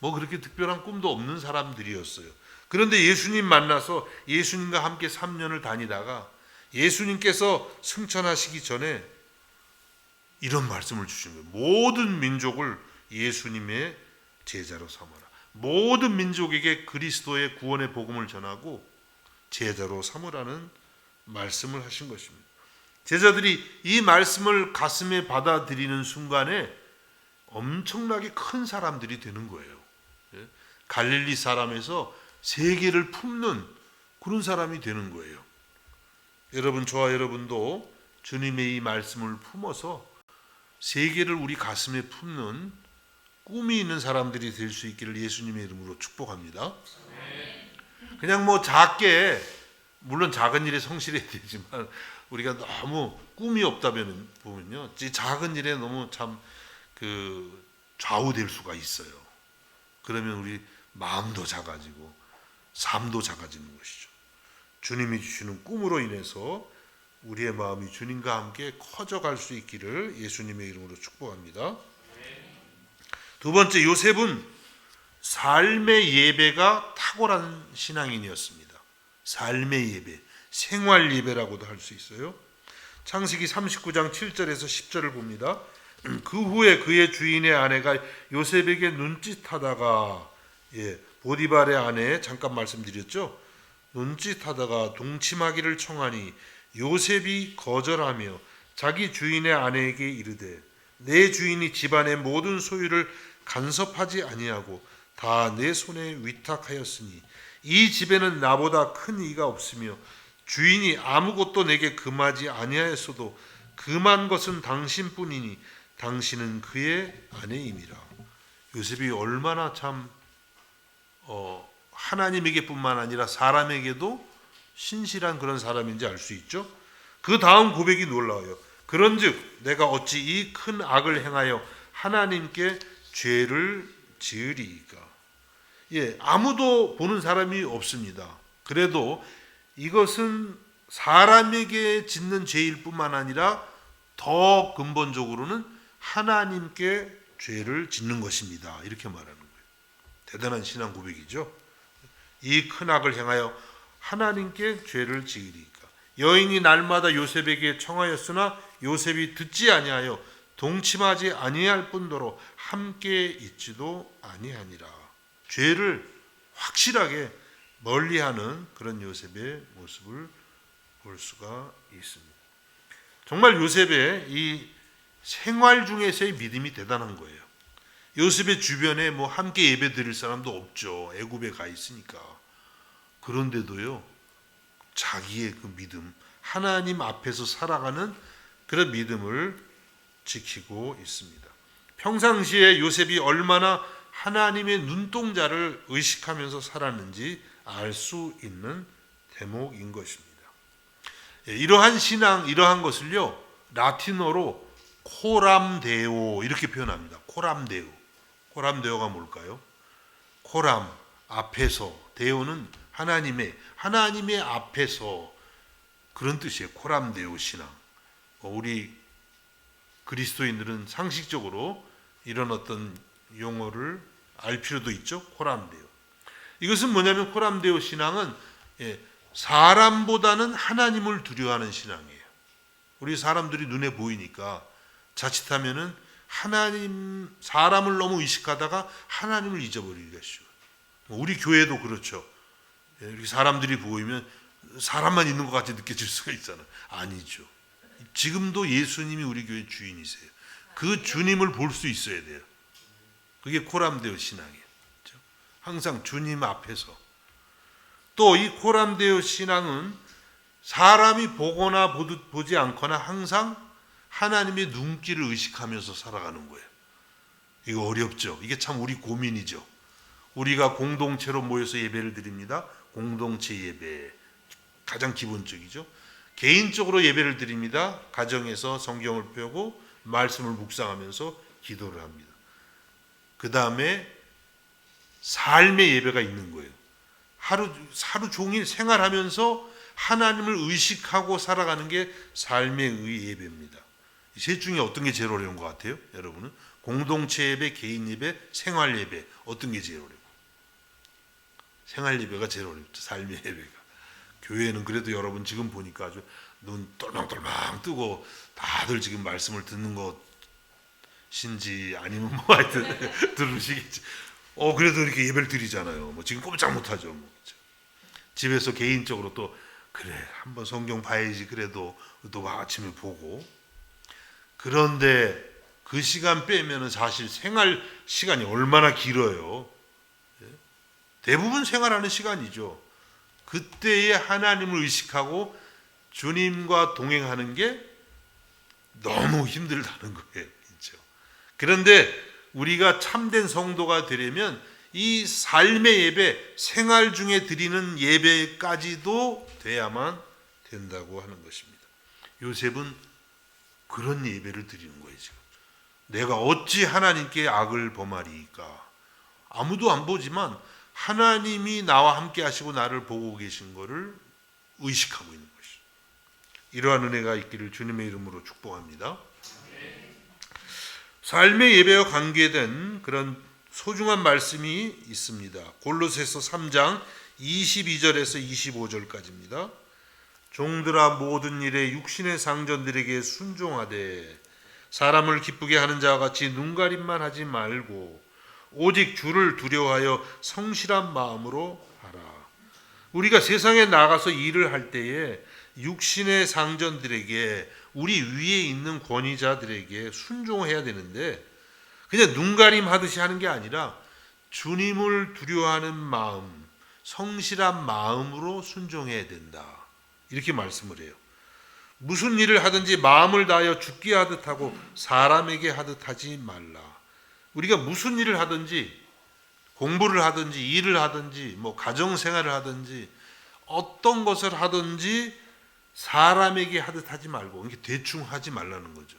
뭐 그렇게 특별한 꿈도 없는 사람들이었어요. 그런데 예수님 만나서 예수님과 함께 3년을 다니다가 예수님께서 승천하시기 전에 이런 말씀을 주신 거예요. 모든 민족을 예수님의 제자로 삼아라. 모든 민족에게 그리스도의 구원의 복음을 전하고 제자로 삼으라는 말씀을 하신 것입니다. 제자들이 이 말씀을 가슴에 받아들이는 순간에 엄청나게 큰 사람들이 되는 거예요. 갈릴리 사람에서 세계를 품는 그런 사람이 되는 거예요. 여러분, 저와 여러분도 주님의 이 말씀을 품어서 세계를 우리 가슴에 품는 꿈이 있는 사람들이 될 수 있기를 예수님의 이름으로 축복합니다. 그냥 뭐 작게, 물론 작은 일에 성실해야 되지만 우리가 너무 꿈이 없다 보면요, 이 작은 일에 너무 참 좌우될 수가 있어요. 그러면 우리 마음도 작아지고 삶도 작아지는 것이죠. 주님이 주시는 꿈으로 인해서 우리의 마음이 주님과 함께 커져갈 수 있기를 예수님의 이름으로 축복합니다. 두 번째, 요셉은 삶의 예배가 탁월한 신앙인이었습니다. 삶의 예배, 생활 예배라고도 할 수 있어요. 창세기 39장 7절에서 10절을 봅니다. 그 후에 그의 주인의 아내가 요셉에게 눈짓하다가, 보디발의 아내, 잠깐 말씀드렸죠. 눈짓하다가 동침하기를 청하니 요셉이 거절하며 자기 주인의 아내에게 이르되, 내 주인이 집안의 모든 소유를 간섭하지 아니하고 다 내 손에 위탁하였으니 이 집에는 나보다 큰 이가 없으며 주인이 아무것도 내게 금하지 아니하였어도 금한 것은 당신뿐이니 당신은 그의 아내임이라. 요셉이 얼마나 참 하나님에게뿐만 아니라 사람에게도 신실한 그런 사람인지 알 수 있죠. 그 다음 고백이 놀라워요. 그런즉 내가 어찌 이 큰 악을 행하여 하나님께 죄를 지으리이까. 아무도 보는 사람이 없습니다. 그래도 이것은 사람에게 짓는 죄일 뿐만 아니라 더 근본적으로는 하나님께 죄를 짓는 것입니다. 이렇게 말하는 거예요. 대단한 신앙 고백이죠. 이 큰 악을 행하여 하나님께 죄를 지으리이까. 여인이 날마다 요셉에게 청하였으나 요셉이 듣지 아니하여 동침하지 아니할 뿐더러 함께 있지도 아니하니라. 죄를 확실하게 멀리하는 그런 요셉의 모습을 볼 수가 있습니다. 정말 요셉의 이 생활 중에서의 믿음이 대단한 거예요. 요셉의 주변에 뭐 함께 예배 드릴 사람도 없죠. 애굽에 가 있으니까. 그런데도요, 자기의 그 믿음, 하나님 앞에서 살아가는 그런 믿음을 지키고 있습니다. 평상시에 요셉이 얼마나 하나님의 눈동자를 의식하면서 살았는지 알 수 있는 대목인 것입니다. 이러한 신앙, 이러한 것을요, 라틴어로 코람데오 이렇게 표현합니다. 코람데오. 코람데오가 뭘까요? 코람, 앞에서, 데오는 하나님의 앞에서, 그런 뜻이에요. 코람데오 신앙. 우리 그리스도인들은 상식적으로 이런 어떤 용어를 알 필요도 있죠. 코람데오. 이것은 뭐냐면, 코람데오 신앙은 사람보다는 하나님을 두려워하는 신앙이에요. 우리 사람들이 눈에 보이니까 자칫하면은 사람을 너무 의식하다가 하나님을 잊어버리기가 쉬워요. 우리 교회도 그렇죠. 이렇게 사람들이 보이면 사람만 있는 것 같이 느껴질 수가 있잖아요. 아니죠. 지금도 예수님이 우리 교회 주인이세요. 그 주님을 볼 수 있어야 돼요. 그게 코람데오 신앙이에요. 그렇죠? 항상 주님 앞에서. 또 이 코람데오 신앙은 사람이 보거나 보지 않거나 항상 하나님의 눈길을 의식하면서 살아가는 거예요. 이거 어렵죠. 이게 참 우리 고민이죠. 우리가 공동체로 모여서 예배를 드립니다. 공동체 예배 가장 기본적이죠. 개인적으로 예배를 드립니다. 가정에서 성경을 펴고 말씀을 묵상하면서 기도를 합니다. 그 다음에 삶의 예배가 있는 거예요. 하루 종일 생활하면서 하나님을 의식하고 살아가는 게 삶의 예배입니다. 이 셋 중에 어떤 게 제일 어려운 것 같아요? 여러분은 공동체 예배, 개인 예배, 생활 예배, 어떤 게 제일 어려워요? 생활 예배가 제일 어렵죠. 삶의 예배가. 교회는 그래도 여러분 지금 보니까 아주 눈 똘망똘망 뜨고 다들 지금 말씀을 듣는 것인지 아니면 뭐 하여튼 들으시겠지. 그래도 이렇게 예배를 드리잖아요. 뭐 지금 꼼짝 못하죠. 뭐. 집에서 개인적으로 또 그래 한번 성경 봐야지 그래도 또 아침에 보고. 그런데 그 시간 빼면은 사실 생활 시간이 얼마나 길어요. 대부분 생활하는 시간이죠. 그때에 하나님을 의식하고 주님과 동행하는 게 너무 힘들다는 거예요. 그렇죠? 그런데 우리가 참된 성도가 되려면 이 삶의 예배, 생활 중에 드리는 예배까지도 돼야만 된다고 하는 것입니다. 요셉은 그런 예배를 드리는 거예요. 지금 내가 어찌 하나님께 악을 범하리이까. 아무도 안 보지만 하나님이 나와 함께 하시고 나를 보고 계신 것을 의식하고 있는 것이죠. 이러한 은혜가 있기를 주님의 이름으로 축복합니다. 삶의 예배와 관계된 그런 소중한 말씀이 있습니다. 골로새서 3장 22절에서 25절까지입니다. 종들아 모든 일에 육신의 상전들에게 순종하되 사람을 기쁘게 하는 자와 같이 눈가림만 하지 말고 오직 주를 두려워하여 성실한 마음으로 하라. 우리가 세상에 나가서 일을 할 때에 육신의 상전들에게 우리 위에 있는 권위자들에게 순종해야 되는데 그냥 눈가림 하듯이 하는 게 아니라 주님을 두려워하는 마음, 성실한 마음으로 순종해야 된다. 이렇게 말씀을 해요. 무슨 일을 하든지 마음을 다하여 죽게 하듯 하고 사람에게 하듯 하지 말라. 우리가 무슨 일을 하든지 공부를 하든지 일을 하든지 뭐 가정생활을 하든지 어떤 것을 하든지 사람에게 하듯 하지 말고 이렇게 대충 하지 말라는 거죠.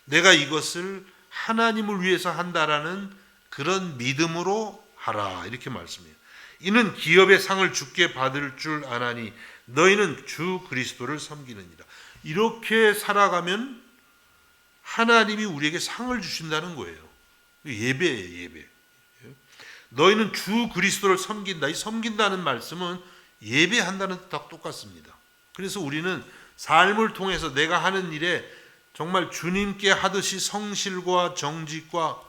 내가 이것을 하나님을 위해서 한다라는 그런 믿음으로 하라 이렇게 말씀해요. 이는 기업의 상을 주께 받을 줄 아나니 너희는 주 그리스도를 섬기느니라. 이렇게 살아가면 하나님이 우리에게 상을 주신다는 거예요. 예배예요, 예배. 너희는 주 그리스도를 섬긴다. 이 섬긴다는 말씀은 예배한다는 뜻과 똑같습니다. 그래서 우리는 삶을 통해서 내가 하는 일에 정말 주님께 하듯이 성실과 정직과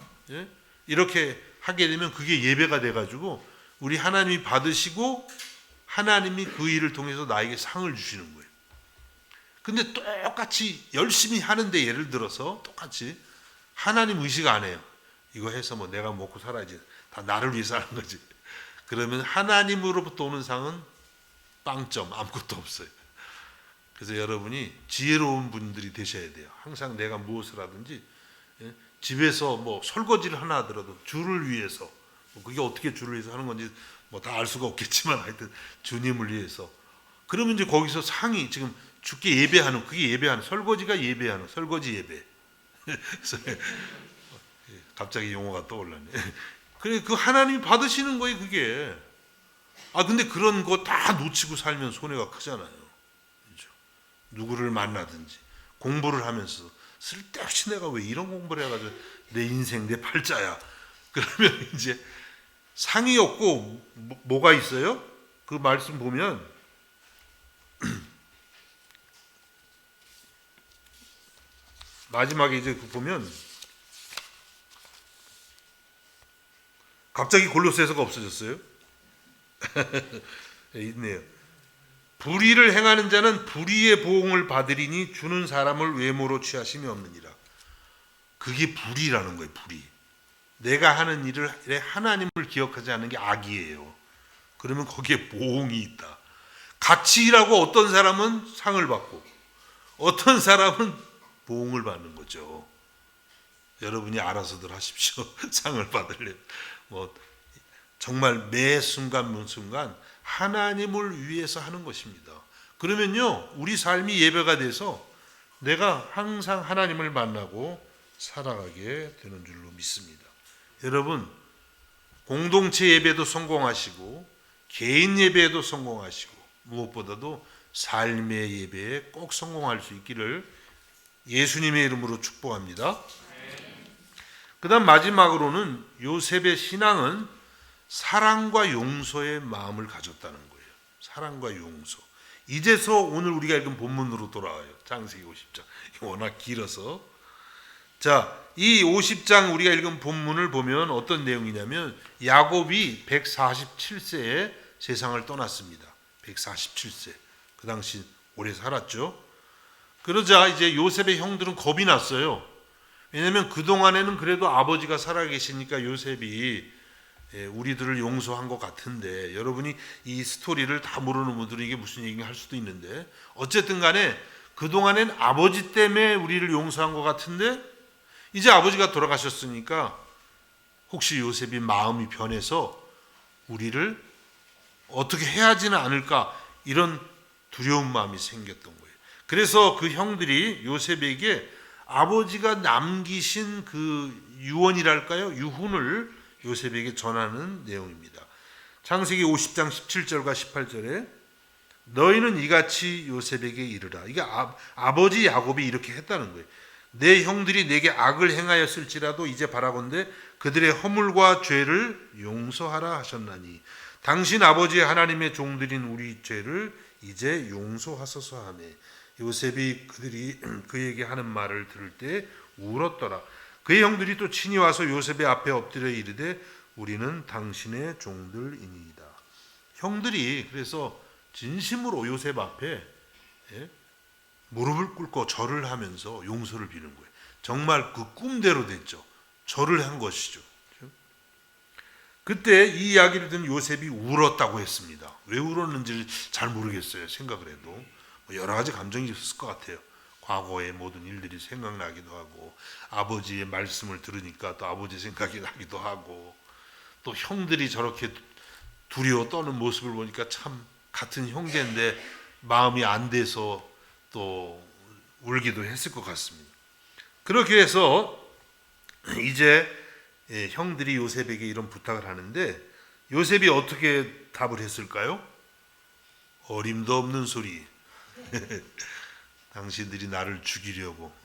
이렇게 하게 되면 그게 예배가 돼가지고 우리 하나님이 받으시고 하나님이 그 일을 통해서 나에게 상을 주시는 거예요. 근데 똑같이 열심히 하는데 예를 들어서 똑같이 하나님 의식 안 해요. 이거 해서 뭐 내가 먹고 살아야지. 다 나를 위해서 하는 거지. 그러면 하나님으로부터 오는 상은 빵점 아무것도 없어요. 그래서 여러분이 지혜로운 분들이 되셔야 돼요. 항상 내가 무엇을 하든지 집에서 뭐 설거지를 하나 하더라도 주를 위해서 그게 어떻게 주를 위해서 하는 건지 뭐 다 알 수가 없겠지만 하여튼 주님을 위해서 그러면 이제 거기서 상이 지금 주께 예배하는 그게 예배하는 설거지가 예배하는 설거지 예배. 갑자기 용어가 떠올랐네. 그래 그 하나님이 받으시는 거예요 그게. 근데 그런 거 다 놓치고 살면 손해가 크잖아요. 그렇죠? 누구를 만나든지 공부를 하면서 쓸데없이 내가 왜 이런 공부를 해가지고 내 인생 내 팔자야. 그러면 이제 상이 없고 뭐가 있어요? 그 말씀 보면 마지막에 이제 보면 갑자기 골로새서가 없어졌어요. 있네요. 불의를 행하는 자는 불의의 보응을 받으리니 주는 사람을 외모로 취하심이 없느니라. 그게 불의라는 거예요. 불의. 내가 하는 일에 하나님을 기억하지 않는 게 악이에요. 그러면 거기에 보응이 있다. 같이 일하고 어떤 사람은 상을 받고 어떤 사람은 보응을 받는 거죠. 여러분이 알아서들 하십시오. 상을 받으려면 뭐 정말 매 순간 순간 하나님을 위해서 하는 것입니다. 그러면요 우리 삶이 예배가 돼서 내가 항상 하나님을 만나고 살아가게 되는 줄로 믿습니다. 여러분 공동체 예배도 성공하시고 개인 예배에도 성공하시고 무엇보다도 삶의 예배에 꼭 성공할 수 있기를 예수님의 이름으로 축복합니다. 그 다음 마지막으로는 요셉의 신앙은 사랑과 용서의 마음을 가졌다는 거예요. 사랑과 용서. 이제서 오늘 우리가 읽은 본문으로 돌아와요. 창세기 50장. 워낙 길어서. 자, 이 50장 우리가 읽은 본문을 보면 어떤 내용이냐면 야곱이 147세에 세상을 떠났습니다. 147세. 그 당시 오래 살았죠. 그러자 이제 요셉의 형들은 겁이 났어요. 왜냐하면 그동안에는 그래도 아버지가 살아계시니까 요셉이 우리들을 용서한 것 같은데, 여러분이 이 스토리를 다 모르는 분들은 이게 무슨 얘기인가 할 수도 있는데, 어쨌든 간에 그동안엔 아버지 때문에 우리를 용서한 것 같은데 이제 아버지가 돌아가셨으니까 혹시 요셉이 마음이 변해서 우리를 어떻게 해야 하지는 않을까, 이런 두려운 마음이 생겼던 거예요. 그래서 그 형들이 요셉에게 아버지가 남기신 그 유언이랄까요? 유훈을 요셉에게 전하는 내용입니다. 창세기 50장 17절과 18절에 너희는 이같이 요셉에게 이르라. 이게 아버지 야곱이 이렇게 했다는 거예요. 내 형들이 내게 악을 행하였을지라도 이제 바라건대 그들의 허물과 죄를 용서하라 하셨나니 당신 아버지 하나님의 종들인 우리 죄를 이제 용서하소서 하매 요셉이 그들이 그에게 하는 말을 들을 때 울었더라. 그의 형들이 또 친히 와서 요셉의 앞에 엎드려 이르되 우리는 당신의 종들이니이다. 형들이 그래서 진심으로 요셉 앞에 무릎을 꿇고 절을 하면서 용서를 비는 거예요. 정말 그 꿈대로 됐죠. 절을 한 것이죠. 그때 이 이야기를 듣는 요셉이 울었다고 했습니다. 왜 울었는지를 잘 모르겠어요. 생각을 해도 여러 가지 감정이 있었을 것 같아요. 과거의 모든 일들이 생각나기도 하고, 아버지의 말씀을 들으니까 또 아버지 생각이 나기도 하고, 또 형들이 저렇게 두려워 떠는 모습을 보니까 참 같은 형제인데 마음이 안 돼서 또 울기도 했을 것 같습니다. 그렇게 해서 이제 형들이 요셉에게 이런 부탁을 하는데 요셉이 어떻게 답을 했을까요? 어림도 없는 소리. 당신들이 나를 죽이려고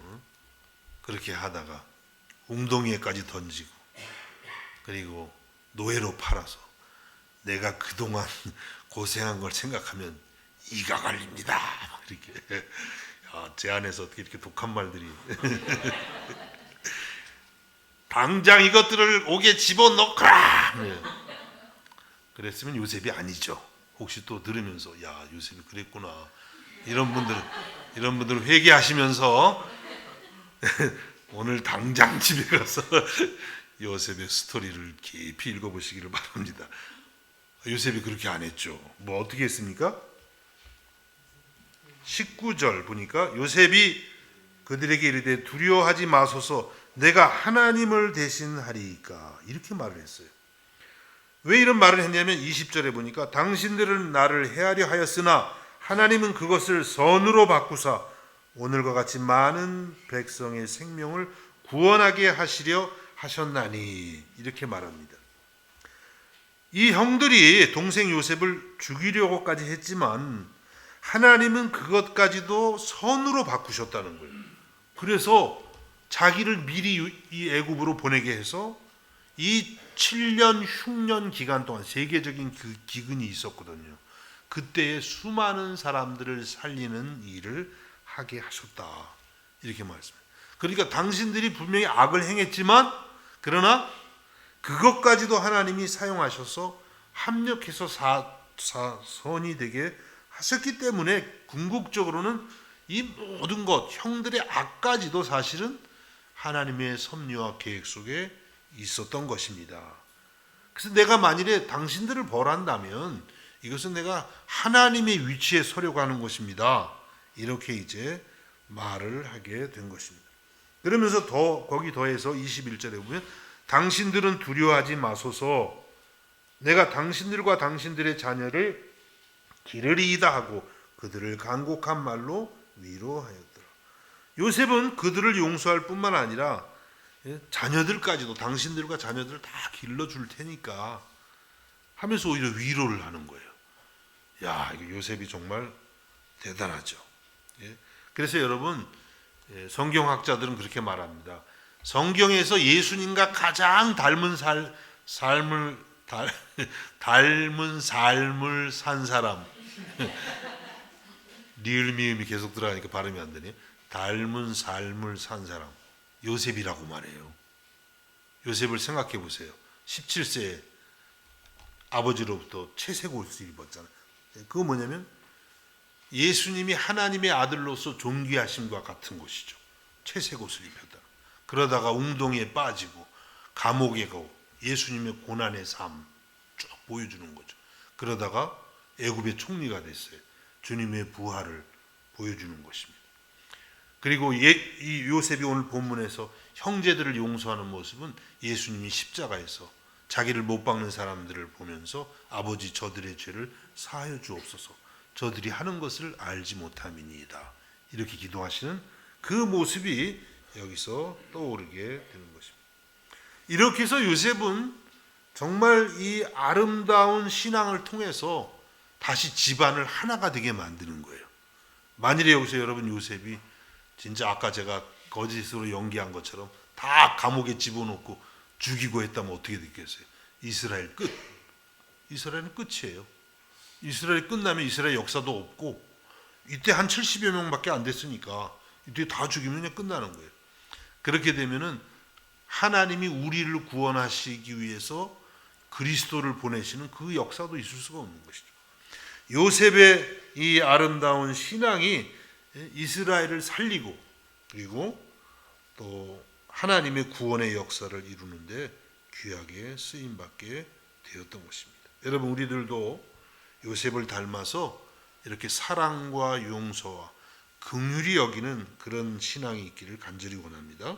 그렇게 하다가 웅덩이에까지 던지고 그리고 노예로 팔아서 내가 그동안 고생한 걸 생각하면 이가 갈립니다. 이렇게 제 안에서 어떻게 이렇게 독한 말들이 당장 이것들을 옥에 집어넣거라. 그랬으면 요셉이 아니죠. 혹시 또 들으면서 야 요셉이 그랬구나, 이런 분들은 회개하시면서 오늘 당장 집에 가서 요셉의 스토리를 깊이 읽어보시기를 바랍니다. 요셉이 그렇게 안 했죠. 뭐 어떻게 했습니까? 19절 보니까 요셉이 그들에게 이르되 두려워하지 마소서 내가 하나님을 대신하리이까, 이렇게 말을 했어요. 왜 이런 말을 했냐면 20절에 보니까 당신들은 나를 해하려 하였으나 하나님은 그것을 선으로 바꾸사 오늘과 같이 많은 백성의 생명을 구원하게 하시려 하셨나니, 이렇게 말합니다. 이 형들이 동생 요셉을 죽이려고까지 했지만 하나님은 그것까지도 선으로 바꾸셨다는 거예요. 그래서 자기를 미리 이 애굽으로 보내게 해서 이 7년 흉년 기간 동안 세계적인 그 기근이 있었거든요. 그때에 수많은 사람들을 살리는 일을 하게 하셨다, 이렇게 말씀합니다. 그러니까 당신들이 분명히 악을 행했지만 그러나 그것까지도 하나님이 사용하셔서 합력해서 선이 되게 하셨기 때문에 궁극적으로는 이 모든 것, 형들의 악까지도 사실은 하나님의 섭리와 계획 속에 있었던 것입니다. 그래서 내가 만일에 당신들을 벌한다면 이것은 내가 하나님의 위치에 서려고 하는 것입니다. 이렇게 이제 말을 하게 된 것입니다. 그러면서 거기 더해서 21절에 보면 당신들은 두려워하지 마소서 내가 당신들과 당신들의 자녀를 기르리이다 하고 그들을 간곡한 말로 위로하였더라. 요셉은 그들을 용서할 뿐만 아니라 자녀들까지도 당신들과 자녀들을 다 길러줄 테니까 하면서 오히려 위로를 하는 거예요. 야, 이거 요셉이 정말 대단하죠. 그래서 여러분, 성경학자들은 그렇게 말합니다. 성경에서 예수님과 가장 닮은 삶을 산 사람 리을 미음이 계속 들어가니까 발음이 안 되네. 닮은 삶을 산 사람 요셉이라고 말해요. 요셉을 생각해 보세요. 17세에 아버지로부터 채색 옷을 입었잖아요. 그거 뭐냐면 예수님이 하나님의 아들로서 존귀하심과 같은 것이죠. 채색 옷을 입혔다. 그러다가 웅동이에 빠지고 감옥에 가고 예수님의 고난의 삶 쭉 보여주는 거죠. 그러다가 애굽의 총리가 됐어요. 주님의 부활을 보여주는 것입니다. 그리고 이 요셉이 오늘 본문에서 형제들을 용서하는 모습은 예수님이 십자가에서 자기를 못 박는 사람들을 보면서 아버지 저들의 죄를 사하여 주옵소서 저들이 하는 것을 알지 못함이니이다 이렇게 기도하시는 그 모습이 여기서 떠오르게 되는 것입니다. 이렇게 해서 요셉은 정말 이 아름다운 신앙을 통해서 다시 집안을 하나가 되게 만드는 거예요. 만일에 여기서 여러분 요셉이 진짜 아까 제가 거짓으로 연기한 것처럼 다 감옥에 집어넣고 죽이고 했다면 어떻게 됐겠어요? 이스라엘 끝. 이스라엘은 끝이에요. 이스라엘이 끝나면 이스라엘 역사도 없고 이때 한 70여 명밖에 안 됐으니까 이때 다 죽이면 그냥 끝나는 거예요. 그렇게 되면은 하나님이 우리를 구원하시기 위해서 그리스도를 보내시는 그 역사도 있을 수가 없는 것이죠. 요셉의 이 아름다운 신앙이 이스라엘을 살리고 그리고 또 하나님의 구원의 역사를 이루는데 귀하게 쓰임받게 되었던 것입니다. 여러분 우리들도 요셉을 닮아서 이렇게 사랑과 용서와 긍휼히 여기는 그런 신앙이 있기를 간절히 원합니다.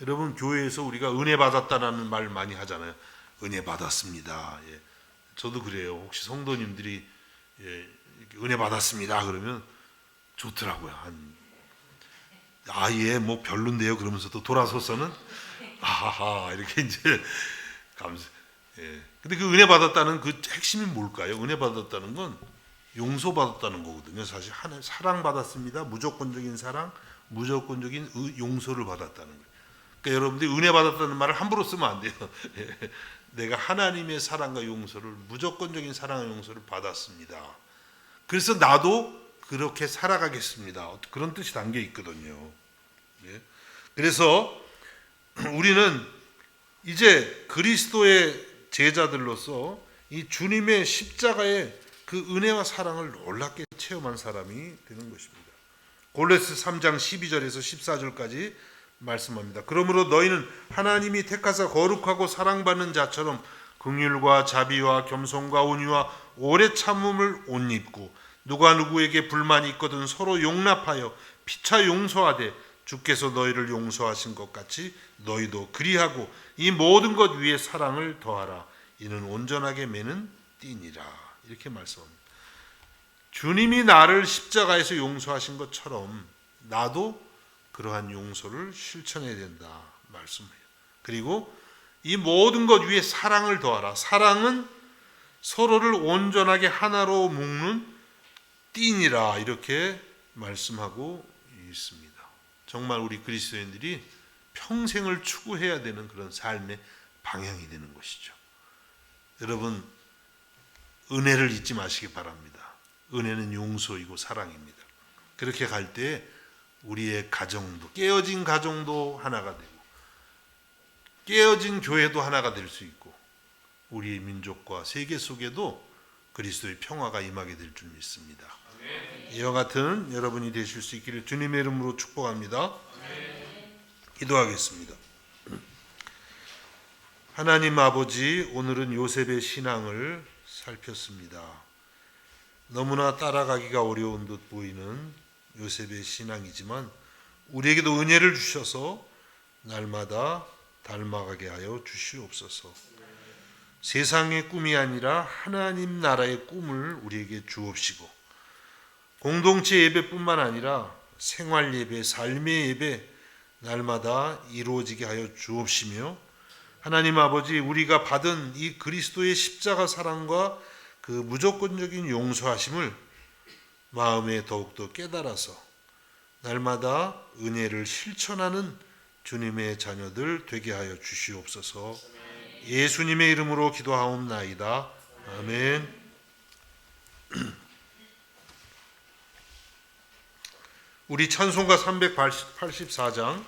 여러분 교회에서 우리가 은혜 받았다라는 말 많이 하잖아요. 은혜 받았습니다. 예. 저도 그래요. 혹시 성도님들이 은혜 받았습니다 그러면 좋더라고요. 예, 뭐 별론데요. 그러면서 또 돌아서서는 아하하 이렇게 이제 감사. 예. 근데 그 은혜 받았다는 그 핵심이 뭘까요? 은혜 받았다는 건 용서 받았다는 거거든요. 사실 사랑 받았습니다. 무조건적인 사랑, 무조건적인 용서를 받았다는 거예요. 그러니까 여러분들이 은혜 받았다는 말을 함부로 쓰면 안 돼요. 예. 내가 하나님의 사랑과 용서를 무조건적인 사랑과 용서를 받았습니다. 그래서 나도 그렇게 살아가겠습니다. 그런 뜻이 담겨 있거든요. 예. 그래서 우리는 이제 그리스도의 제자들로서 이 주님의 십자가의 그 은혜와 사랑을 놀랍게 체험한 사람이 되는 것입니다. 골로새 3장 12절에서 14절까지 말씀합니다. 그러므로 너희는 하나님이 택하사 거룩하고 사랑받는 자처럼 긍휼과 자비와 겸손과 온유와 오래 참음을 옷 입고 누가 누구에게 불만이 있거든 서로 용납하여 피차 용서하되 주께서 너희를 용서하신 것 같이 너희도 그리하고 이 모든 것 위에 사랑을 더하라. 이는 온전하게 매는 띠니라. 이렇게 말씀합니다. 주님이 나를 십자가에서 용서하신 것처럼 나도 그러한 용서를 실천해야 된다 말씀해요. 그리고 이 모든 것 위에 사랑을 더하라. 사랑은 서로를 온전하게 하나로 묶는 띠니라 이렇게 말씀하고 있습니다. 정말 우리 그리스도인들이 평생을 추구해야 되는 그런 삶의 방향이 되는 것이죠. 여러분 은혜를 잊지 마시기 바랍니다. 은혜는 용서이고 사랑입니다. 그렇게 갈 때 우리의 가정도 깨어진 가정도 하나가 되고 깨어진 교회도 하나가 될 수 있고 우리 민족과 세계 속에도 그리스도의 평화가 임하게 될 줄 믿습니다. 이와 같은 여러분이 되실 수 있기를 주님의 이름으로 축복합니다. 기도하겠습니다. 하나님 아버지, 오늘은 요셉의 신앙을 살폈습니다. 너무나 따라가기가 어려운 듯 보이는 요셉의 신앙이지만 우리에게도 은혜를 주셔서 날마다 닮아가게 하여 주시옵소서. 세상의 꿈이 아니라 하나님 나라의 꿈을 우리에게 주옵시고 공동체 예배뿐만 아니라 생활 예배, 삶의 예배 날마다 이루어지게 하여 주옵시며 하나님 아버지, 우리가 받은 이 그리스도의 십자가 사랑과 그 무조건적인 용서하심을 마음에 더욱더 깨달아서 날마다 은혜를 실천하는 주님의 자녀들 되게 하여 주시옵소서. 예수님의 이름으로 기도하옵나이다. 아멘. 우리 찬송가 384장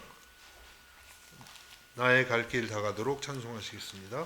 나의 갈 길 다가도록 찬송하시겠습니다.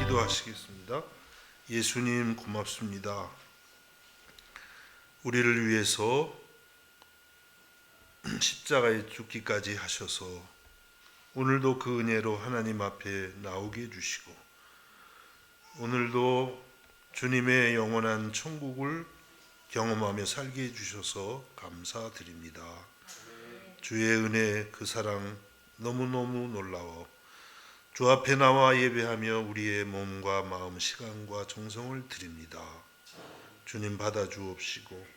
기도하시겠습니다. 예수님 고맙습니다. 우리를 위해서 십자가에 죽기까지 하셔서 오늘도 그 은혜로 하나님 앞에 나오게 해주시고 오늘도 주님의 영원한 천국을 경험하며 살게 해주셔서 감사드립니다. 주의 은혜 그 사랑 너무너무 놀라워 주 앞에 나와 예배하며 우리의 몸과 마음, 시간과 정성을 드립니다. 주님 받아주옵시고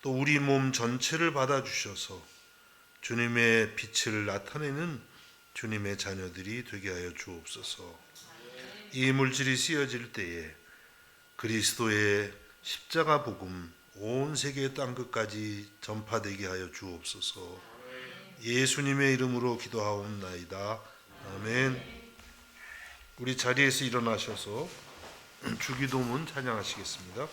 또 우리 몸 전체를 받아주셔서 주님의 빛을 나타내는 주님의 자녀들이 되게 하여 주옵소서. 이 물질이 쓰여질 때에 그리스도의 십자가 복음 온 세계 땅끝까지 전파되게 하여 주옵소서. 예수님의 이름으로 기도하옵나이다. 아멘. 우리 자리에서 일어나셔서 주기도문 찬양하시겠습니다.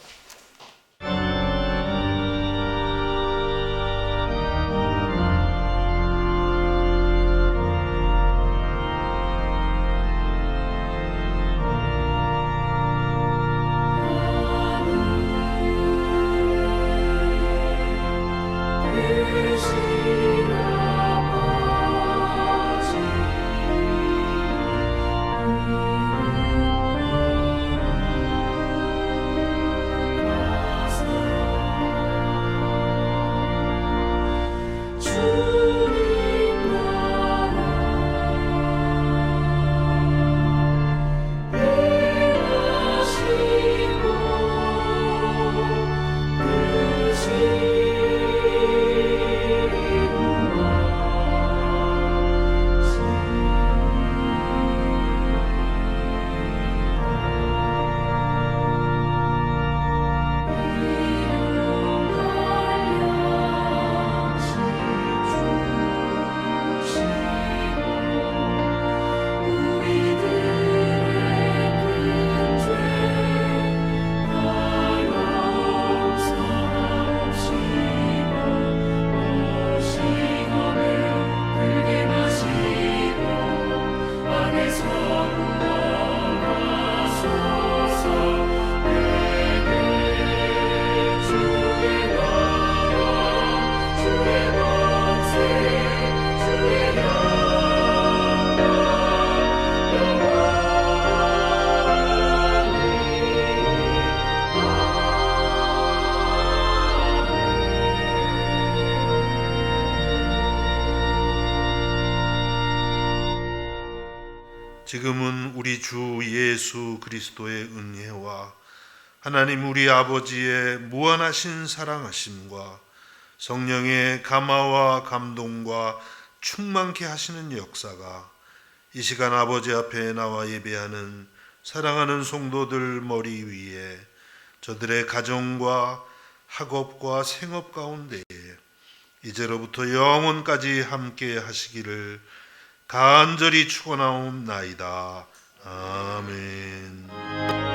지금은 우리 주 예수 그리스도의 은혜와 하나님 우리 아버지의 무한하신 사랑하심과 성령의 감화와 감동과 충만케 하시는 역사가 이 시간 아버지 앞에 나와 예배하는 사랑하는 성도들 머리 위에 저들의 가정과 학업과 생업 가운데에 이제로부터 영원까지 함께 하시기를 간절히 축원하옵나이다. 아멘.